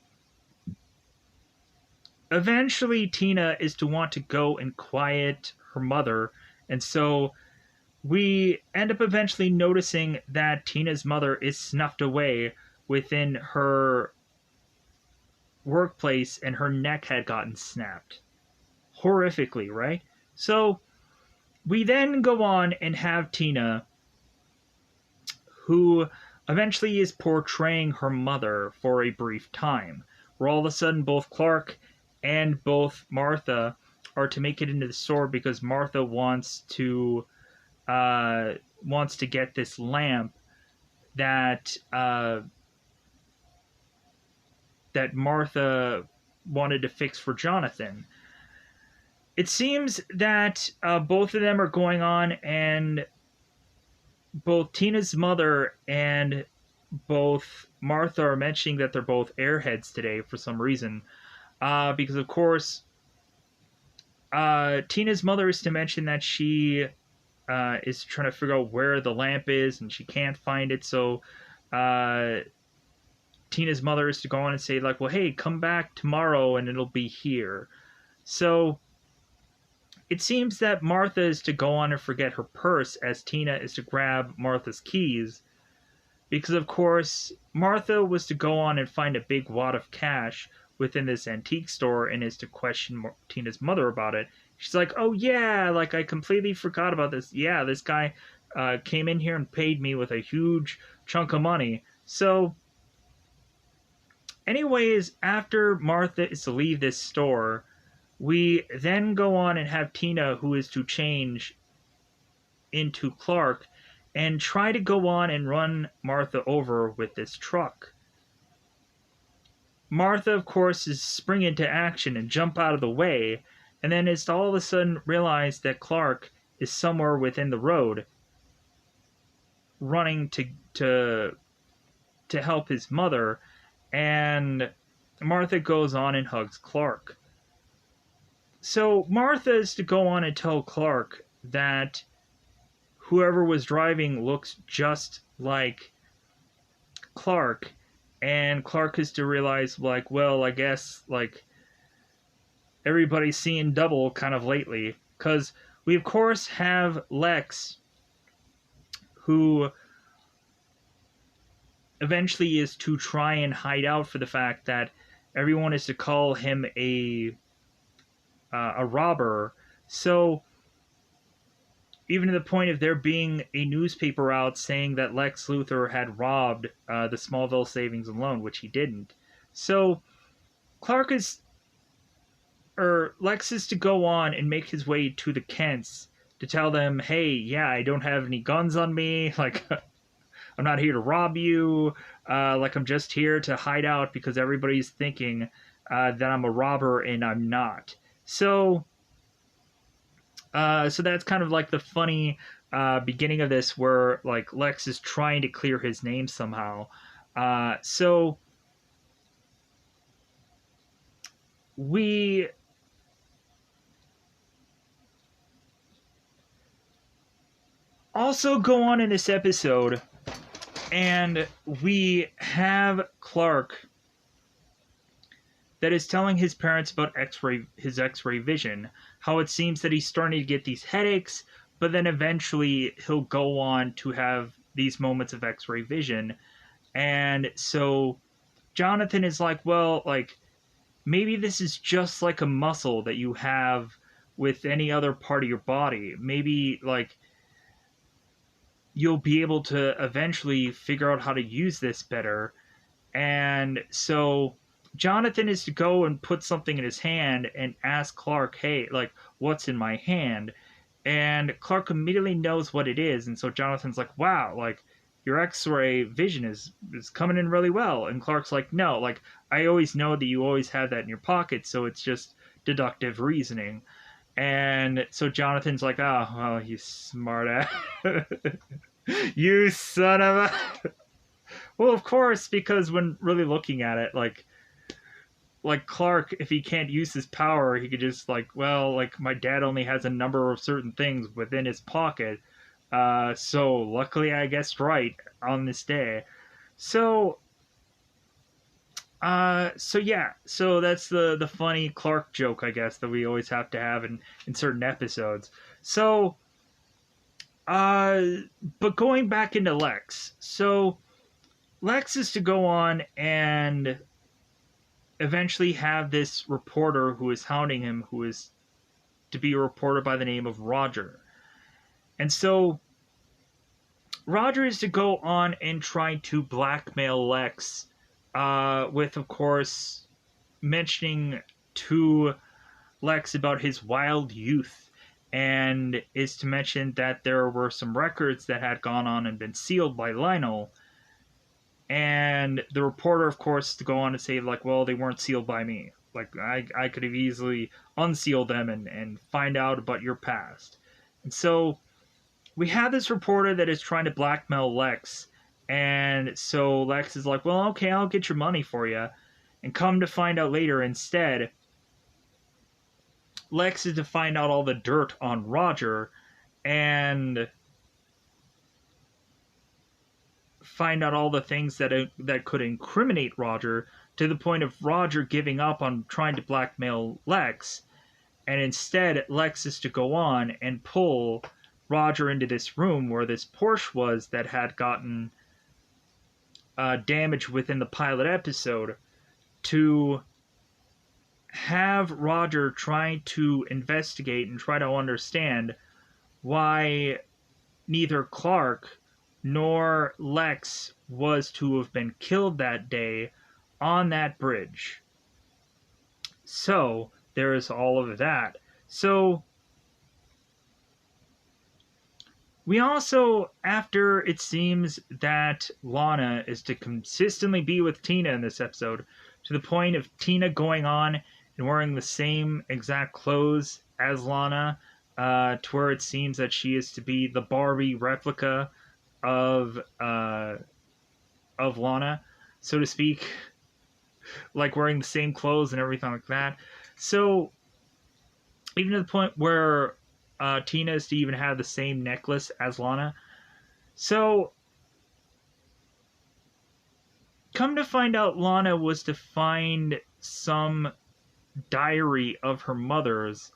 Speaker 1: eventually Tina is to want to go and quiet her mother. And so we end up eventually noticing that Tina's mother is snuffed away within her workplace and her neck had gotten snapped. Horrifically, right? So we then go on and have Tina, who eventually is portraying her mother for a brief time, where all of a sudden both Clark and both Martha are to make it into the store because Martha wants to get this lamp that that Martha wanted to fix for Jonathan. It seems that both of them are going on, and both Tina's mother and both Martha are mentioning that they're both airheads today for some reason. Because, of course, Tina's mother is to mention that she is trying to figure out where the lamp is and she can't find it. So Tina's mother is to go on and say, like, well, hey, come back tomorrow and it'll be here. So it seems that Martha is to go on and forget her purse as Tina is to grab Martha's keys. Because, of course, Martha was to go on and find a big wad of cash within this antique store and is to question Tina's mother about it. She's like, oh, yeah, like, I completely forgot about this. Yeah, this guy came in here and paid me with a huge chunk of money. So, anyways, after Martha is to leave this store, we then go on and have Tina, who is to change into Clark, and try to go on and run Martha over with this truck. Martha, of course, is spring into action and jump out of the way, and then is all of a sudden realize that Clark is somewhere within the road, running to help his mother, and Martha goes on and hugs Clark. So Martha is to go on and tell Clark that whoever was driving looks just like Clark, and Clark is to realize, like, well, I guess, like, everybody's seeing double kind of lately, because we, of course, have Lex, who eventually is to try and hide out for the fact that everyone is to call him a robber. So even to the point of there being a newspaper out saying that Lex Luthor had robbed the Smallville Savings and Loan, which he didn't. So Lex is to go on and make his way to the Kents to tell them, hey, yeah, I don't have any guns on me, like, I'm not here to rob you, like, I'm just here to hide out because everybody's thinking that I'm a robber and I'm not. So that's kind of like the funny beginning of this, where, like, Lex is trying to clear his name somehow. So we also go on in this episode, and we have Clark that is telling his parents about his X-ray vision, how it seems that he's starting to get these headaches, but then eventually he'll go on to have these moments of X-ray vision. And so Jonathan is like, well, like, maybe this is just like a muscle that you have with any other part of your body. Maybe, like, you'll be able to eventually figure out how to use this better. And so Jonathan is to go and put something in his hand and ask Clark, hey, like, what's in my hand? And Clark immediately knows what it is. And so Jonathan's like, wow, like, your X-ray vision is coming in really well. And Clark's like, no, like, I always know that you always have that in your pocket, so it's just deductive reasoning. And so Jonathan's like, oh, well, you smart ass. You son of a... Well, of course, because when really looking at it, like Clark, if he can't use his power, he could just, like, well, like, my dad only has a number of certain things within his pocket. So luckily I guessed right on this day. So So yeah, so that's the funny Clark joke, I guess, that we always have to have in certain episodes. So, uh, but going back into Lex, so Lex is to go on and eventually have this reporter who is hounding him, who is to be a reporter by the name of Roger. And so Roger is to go on and try to blackmail Lex, with, of course, mentioning to Lex about his wild youth, and is to mention that there were some records that had gone on and been sealed by Lionel. And the reporter, of course, to go on to say, like, well, they weren't sealed by me. Like, I could have easily unsealed them and find out about your past. And so we have this reporter that is trying to blackmail Lex. And so Lex is like, well, okay, I'll get your money for you. And come to find out later, instead, Lex is to find out all the dirt on Roger and find out all the things that could incriminate Roger, to the point of Roger giving up on trying to blackmail Lex, and instead Lex is to go on and pull Roger into this room where this Porsche was that had gotten damaged within the pilot episode, to have Roger try to investigate and try to understand why neither Clark nor Lex was to have been killed that day on that bridge. So, there is all of that. So, we also, after it seems that Lana is to consistently be with Tina in this episode, to the point of Tina going on and wearing the same exact clothes as Lana, to where it seems that she is to be the Barbie replica of Lana, so to speak, like wearing the same clothes and everything like that. So even to the point where Tina is to even have the same necklace as Lana. So come to find out, Lana was to find some diary of her mother's,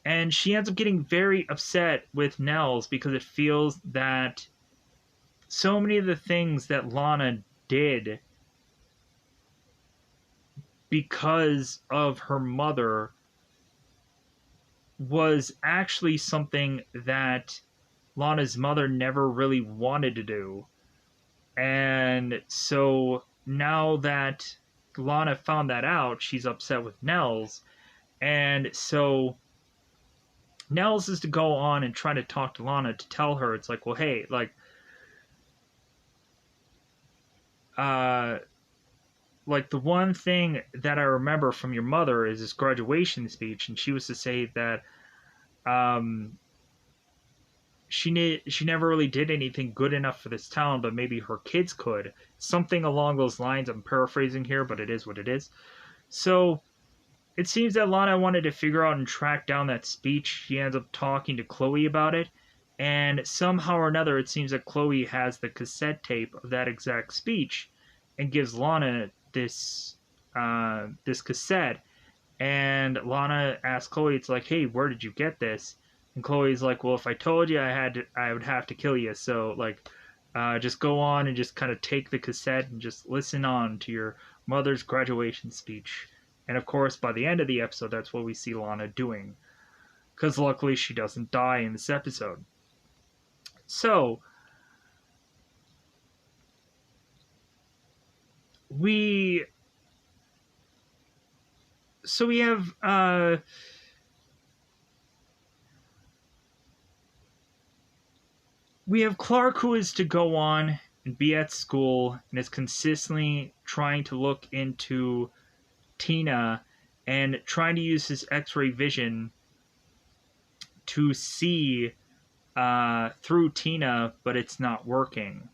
Speaker 1: and she ends up getting very upset with Nels because it feels that so many of the things that Lana did because of her mother was actually something that Lana's mother never really wanted to do. And so now that Lana found that out, she's upset with Nels. And so Nels is to go on and try to talk to Lana to tell her, it's like, well, hey, uh, like the one thing that I remember from your mother is this graduation speech, and she was to say that um, she never really did anything good enough for this town, but maybe her kids could. Something along those lines. I'm paraphrasing here, but it is what it is. So it seems that Lana wanted to figure out and track down that speech. She ends up talking to Chloe about it, and somehow or another, it seems that Chloe has the cassette tape of that exact speech, and gives Lana this cassette. And Lana asks Chloe, it's like, hey, where did you get this? And Chloe's like, well, if I told you, I would have to kill you. So like, just go on and just kind of take the cassette and just listen on to your mother's graduation speech. And of course, by the end of the episode, that's what we see Lana doing, because luckily she doesn't die in this episode. So we we have Clark, who is to go on and be at school and is consistently trying to look into Tina and trying to use his X-ray vision to see through Tina, but it's not working.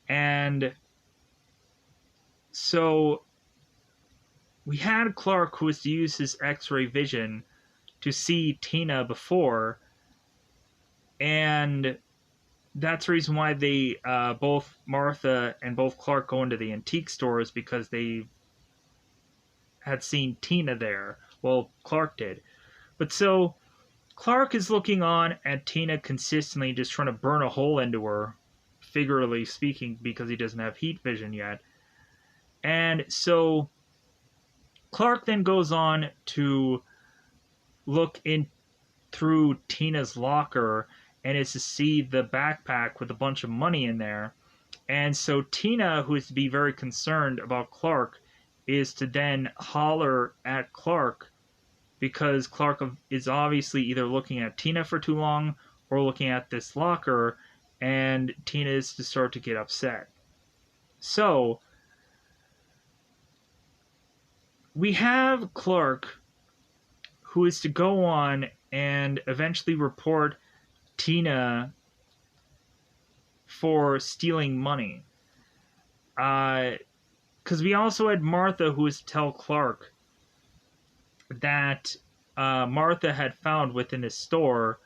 Speaker 1: And so we had Clark, who was to use his X-ray vision to see Tina before, and that's the reason why they both Martha and both Clark go into the antique stores, because they had seen Tina there. Well, Clark did. But so Clark is looking on at Tina consistently, just trying to burn a hole into her, figuratively speaking, because he doesn't have heat vision yet. And so Clark then goes on to look in through Tina's locker, and is to see the backpack with a bunch of money in there. And so Tina, who is to be very concerned about Clark, is to then holler at Clark, because Clark is obviously either looking at Tina for too long or looking at this locker, and Tina is to start to get upset. So we have Clark, who is to go on and eventually report Tina for stealing money. Because we also had Martha, who was to tell Clark that Martha had found within his store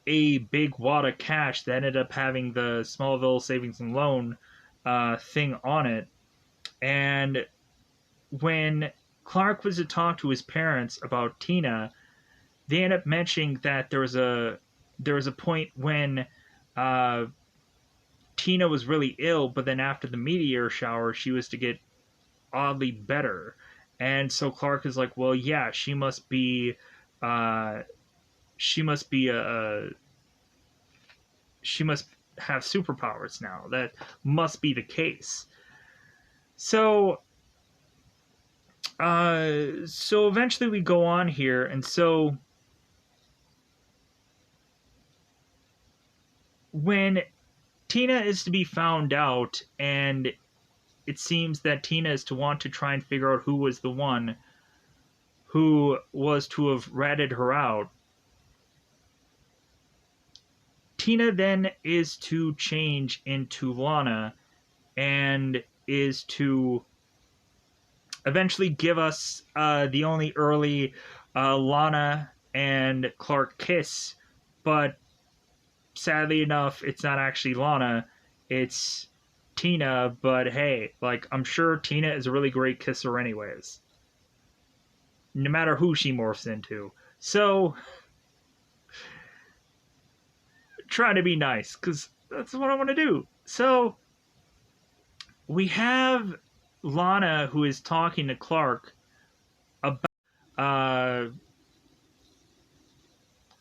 Speaker 1: a big wad of cash that ended up having the Smallville Savings and Loan thing on it. And when Clark was to talk to his parents about Tina, they ended up mentioning that there was a point when Tina was really ill, but then after the meteor shower, she was to get oddly better. And so Clark is like, well, yeah, uh, she must be she must have superpowers now. That must be the case. So, so eventually we go on here, and so when Tina is to be found out, and it seems that Tina is to want to try and figure out who was the one who was to have ratted her out. Tina then is to change into Lana, and is to eventually give us the only early Lana and Clark kiss, but sadly enough, it's not actually Lana, it's Tina. But hey, like, I'm sure Tina is a really great kisser, anyways, no matter who she morphs into. So, try to be nice, because that's what I want to do. So, we have Lana, who is talking to Clark about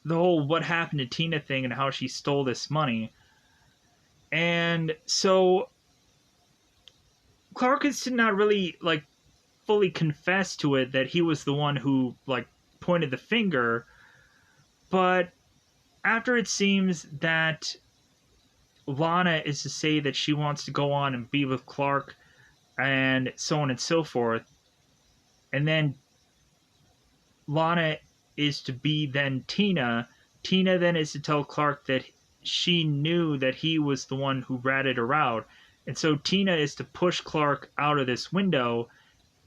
Speaker 1: the whole what happened to Tina thing and how she stole this money. And so Clark is to not really like fully confess to it that he was the one who like pointed the finger, but after it seems that Lana is to say that she wants to go on and be with Clark and so on and so forth, and then Lana is to be then Tina. Tina then is to tell Clark that she knew that he was the one who ratted her out. And so Tina is to push Clark out of this window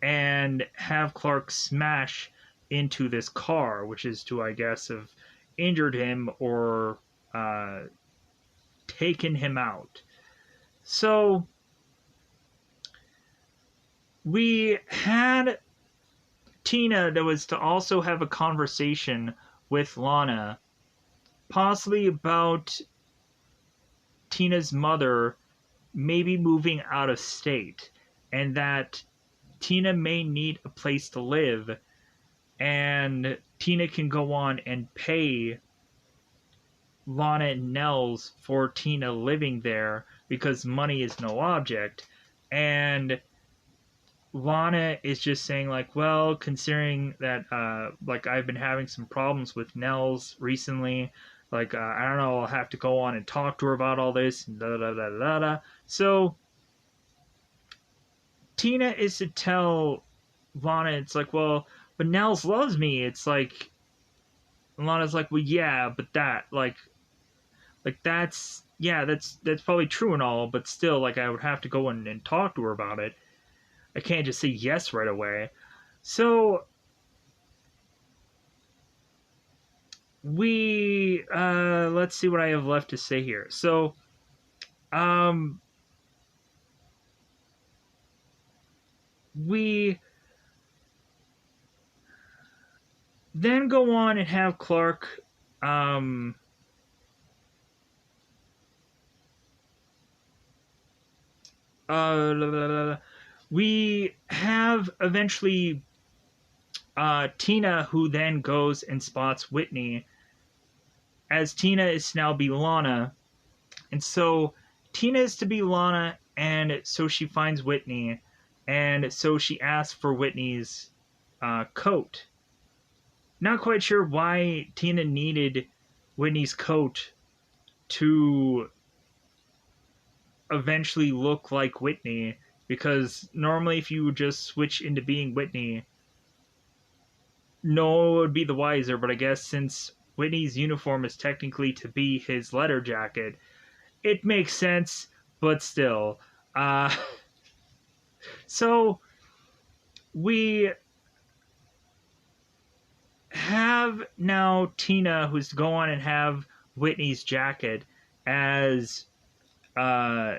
Speaker 1: and have Clark smash into this car, which is to, I guess, have injured him or taken him out. So we had Tina that was to also have a conversation with Lana, possibly about Tina's mother maybe moving out of state, and that Tina may need a place to live, and Tina can go on and pay Lana and Nels for Tina living there because money is no object. And Lana is just saying, like, well, considering that like I've been having some problems with Nels recently, like I don't know, I'll have to go on and talk to her about all this and da da da da da. So Tina is to tell Lana, it's like, well, but Nels loves me. It's like Lana's like, well, yeah, but that like that's yeah, that's probably true and all, but still, like, I would have to go in and talk to her about it. I can't just say yes right away. So we let's see what I have left to say here. So, um, we then go on and have Clark. Um, we have eventually Tina, who then goes and spots Whitney, as Tina is to now be Lana. And so Tina is to be Lana, and so she finds Whitney, and so she asks for Whitney's coat. Not quite sure why Tina needed Whitney's coat to eventually look like Whitney, because normally if you would just switch into being Whitney, no one would be the wiser. But I guess since Whitney's uniform is technically to be his letter jacket, it makes sense, but still. Uh, so we have now Tina, who's to go on and have Whitney's jacket, as uh,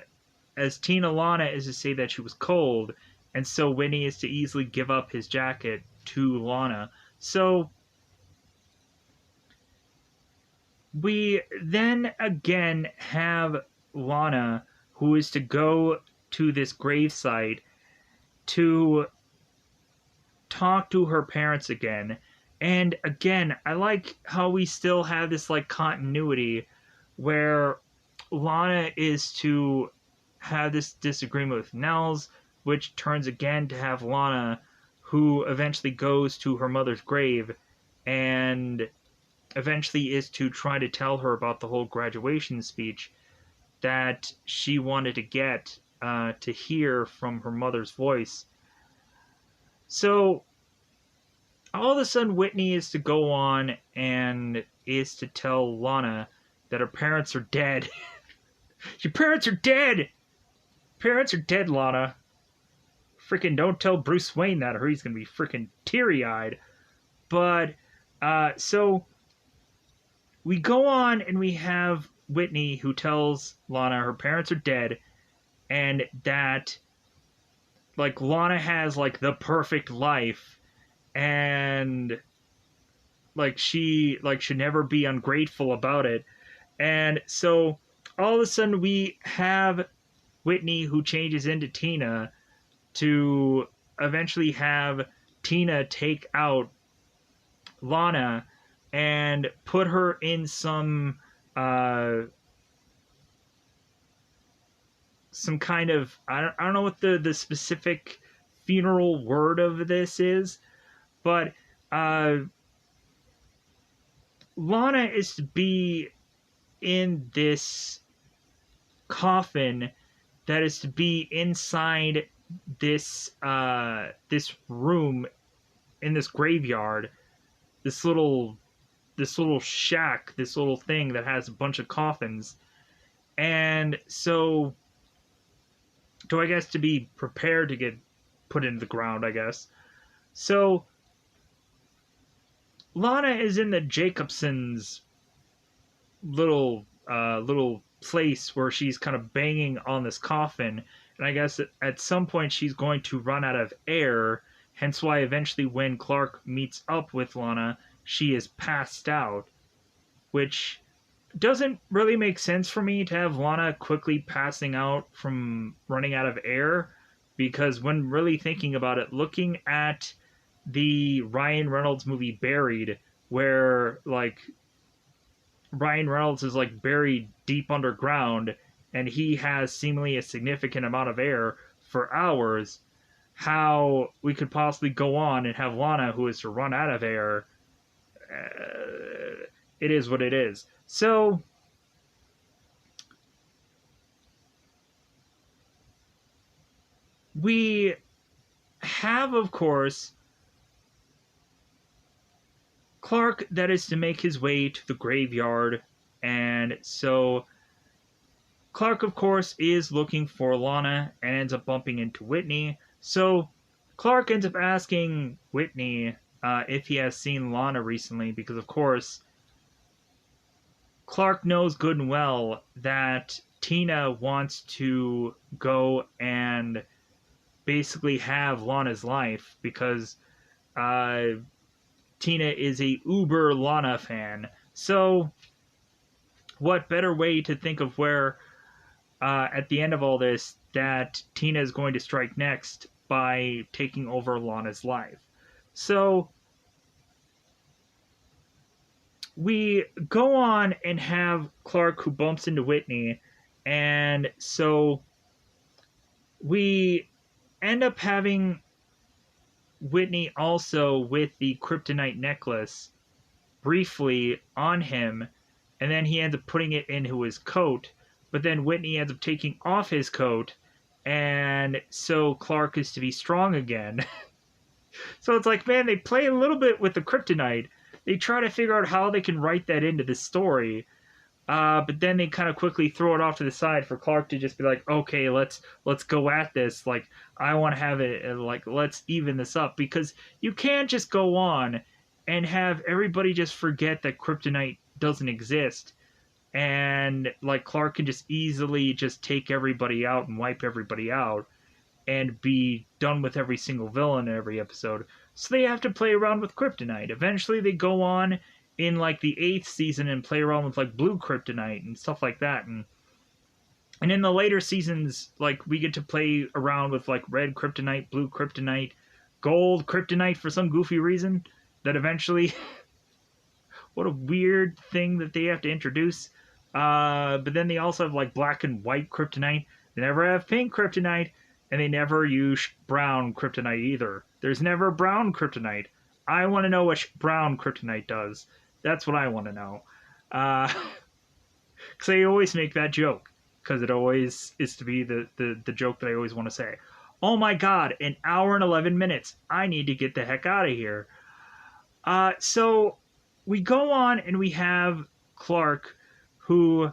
Speaker 1: as Tina Lana is to say that she was cold, and so Whitney is to easily give up his jacket to Lana. So we then again have Lana, who is to go to this gravesite to talk to her parents again. And again, I like how we still have this like continuity where Lana is to have this disagreement with Nels, which turns again to have Lana, who eventually goes to her mother's grave and eventually is to try to tell her about the whole graduation speech that she wanted to get to hear from her mother's voice. So all of a sudden, Whitney is to go on and is to tell Lana that her parents are dead. Your parents are dead! Parents are dead, Lana. Freaking don't tell Bruce Wayne that or he's gonna be freaking teary eyed. But, so we go on and we have Whitney who tells Lana her parents are dead and that, like, Lana has, like, the perfect life and she should never be ungrateful about it. And so all of a sudden we have Whitney who changes into Tina to eventually have Tina take out Lana and put her in some kind of I don't know what the specific funeral word of this is, but Lana is to be in this coffin that is to be inside this room in this graveyard, this little shack, this little thing that has a bunch of coffins. And so I guess to be prepared to get put into the ground, I guess. So Lana is in the Jacobsons little place where she's kind of banging on this coffin, and I guess at some point she's going to run out of air, hence why eventually when Clark meets up with Lana, she is passed out, which doesn't really make sense for me to have Lana quickly passing out from running out of air, because when really thinking about it, looking at the Ryan Reynolds movie Buried, where like Ryan Reynolds is like buried deep underground and he has seemingly a significant amount of air for hours, how we could possibly go on and have Lana, who is to run out of air, it is what it is. So we have, of course, Clark that is to make his way to the graveyard, and so Clark, of course, is looking for Lana and ends up bumping into Whitney. So Clark ends up asking Whitney if he has seen Lana recently, because, of course, Clark knows good and well that Tina wants to go and basically have Lana's life because uh, Tina is a uber Lana fan. So, what better way to think of where, at the end of all this, that Tina is going to strike next by taking over Lana's life? So, we go on and have Clark who bumps into Whitney, and so we end up having Whitney also with the kryptonite necklace briefly on him, and then he ends up putting it into his coat, but then Whitney ends up taking off his coat, and so Clark is to be strong again. So it's like, man, they play a little bit with the kryptonite. They try to figure out how they can write that into the story, but then they kind of quickly throw it off to the side for Clark to just be like, okay, let's go at this. Like, I want to have it, like, let's even this up, because you can't just go on and have everybody just forget that kryptonite doesn't exist, and like Clark can just easily just take everybody out and wipe everybody out and be done with every single villain in every episode. So they have to play around with kryptonite. Eventually they go on in like the 8th season and play around with like blue kryptonite and stuff like that. And in the later seasons, like, we get to play around with like red kryptonite, blue kryptonite, gold kryptonite for some goofy reason that eventually what a weird thing that they have to introduce. But then they also have like black and white kryptonite. They never have pink kryptonite, and they never use brown kryptonite either. There's never brown kryptonite. I want to know what brown kryptonite does. That's what I want to know. Because they always make that joke. Because it always is to be the joke that I always want to say. Oh my god, an hour and 11 minutes. I need to get the heck out of here. So we go on and we have Clark, who,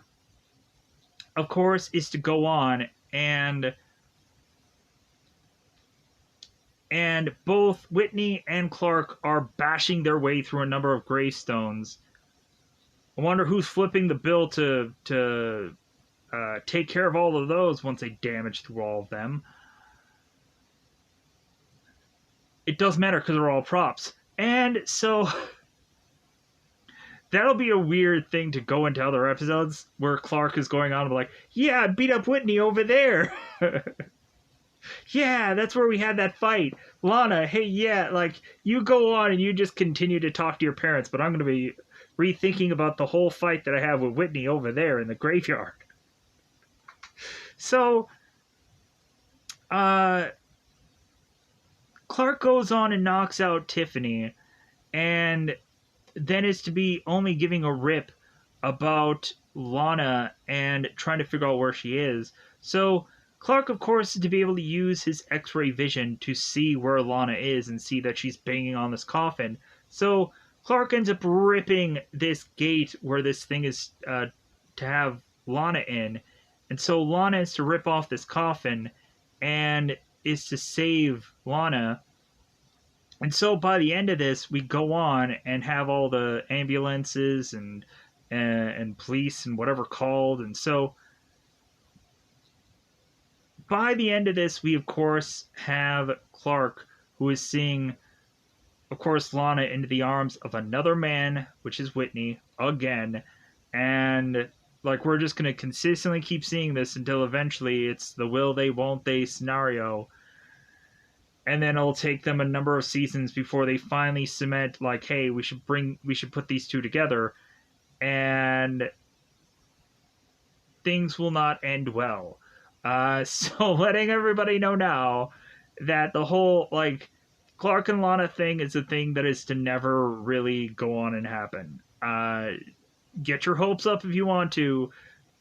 Speaker 1: of course, is to go on and both Whitney and Clark are bashing their way through a number of gravestones. I wonder who's flipping the bill to take care of all of those once they damage through all of them. It doesn't matter because they're all props. And so that'll be a weird thing to go into other episodes where Clark is going on and be like, yeah, I beat up Whitney over there. Yeah, that's where we had that fight. Lana, hey, yeah, like, you go on and you just continue to talk to your parents, but I'm going to be rethinking about the whole fight that I have with Whitney over there in the graveyard. So, Clark goes on and knocks out Tiffany, and then is to be only giving a rip about Lana and trying to figure out where she is. So, Clark, of course, is to be able to use his X-ray vision to see where Lana is and see that she's banging on this coffin. So Clark ends up ripping this gate where this thing is to have Lana in. And so Lana is to rip off this coffin and is to save Lana. And so by the end of this, we go on and have all the ambulances and police and whatever called. And so by the end of this, we, of course, have Clark, who is seeing, of course, Lana into the arms of another man, which is Whitney, again. And, like, we're just going to consistently keep seeing this until eventually it's the will they, won't they scenario. And then it'll take them a number of seasons before they finally cement, like, hey, we should put these two together. And things will not end well. So letting everybody know now that the whole, like, Clark and Lana thing is a thing that is to never really go on and happen. Get your hopes up if you want to,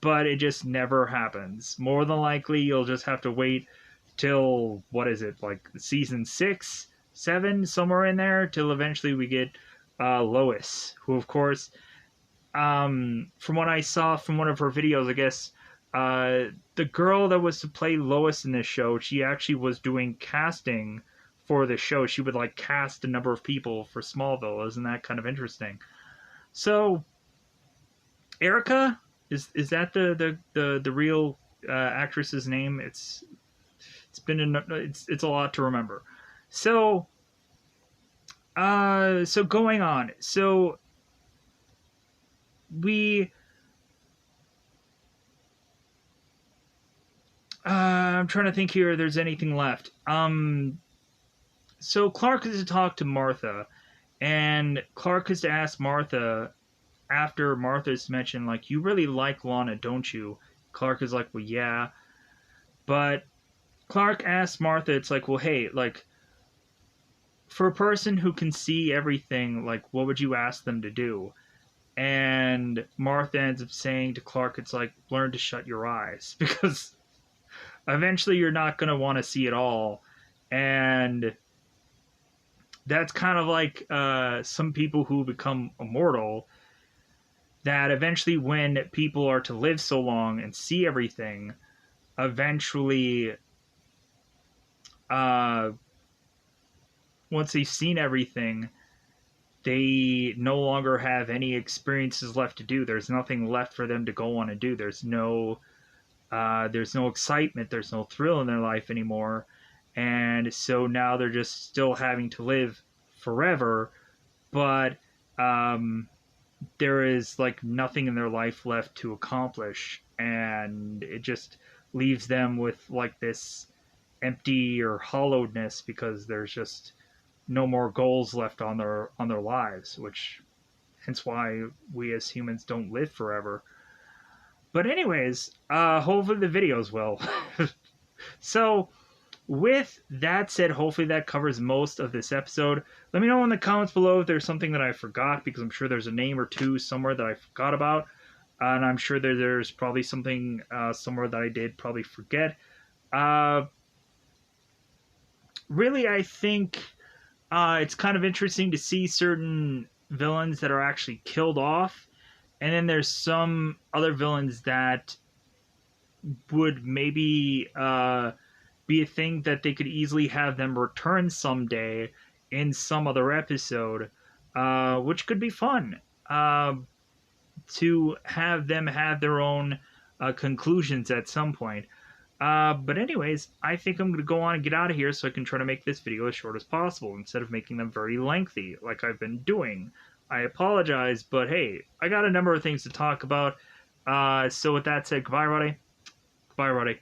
Speaker 1: but it just never happens. More than likely, you'll just have to wait till, what is it, like season 6, 7, somewhere in there, till eventually we get Lois, who, of course, from what I saw from one of her videos, I guess, the girl that was to play Lois in this show, she actually was doing casting for the show. She would, like, cast a number of people for Smallville. Isn't that kind of interesting? So, Erica, is that the real actress's name? It's been it's a lot to remember. So so going on. So we I'm trying to think here if there's anything left. So Clark has to talk to Martha, and Clark has to ask Martha after Martha's mentioned, like, you really like Lana, don't you? Clark is like, well, yeah. But Clark asks Martha, it's like, well, hey, like, for a person who can see everything, like, what would you ask them to do? And Martha ends up saying to Clark, it's like, learn to shut your eyes. Because eventually you're not going to want to see it all. And that's kind of like some people who become immortal, that eventually when people are to live so long and see everything, eventually uh, once they've seen everything, they no longer have any experiences left to do. There's nothing left for them to go on and do. There's no excitement, there's no thrill in their life anymore, and so now they're just still having to live forever, but um, there is like nothing in their life left to accomplish, and it just leaves them with like this empty or hollowedness because there's just no more goals left on their lives, which hence why we as humans don't live forever. But anyways, hopefully the videos will. So with that said, hopefully that covers most of this episode. Let me know in the comments below if there's something that I forgot, because I'm sure there's a name or two somewhere that I forgot about. And I'm sure there's probably something somewhere that I did probably forget. Uh, really, I think it's kind of interesting to see certain villains that are actually killed off. And then there's some other villains that would maybe be a thing that they could easily have them return someday in some other episode, which could be fun to have them have their own conclusions at some point. But anyways, I think I'm going to go on and get out of here so I can try to make this video as short as possible instead of making them very lengthy like I've been doing. I apologize, but hey, I got a number of things to talk about. So with that said, goodbye, everybody. Goodbye, everybody.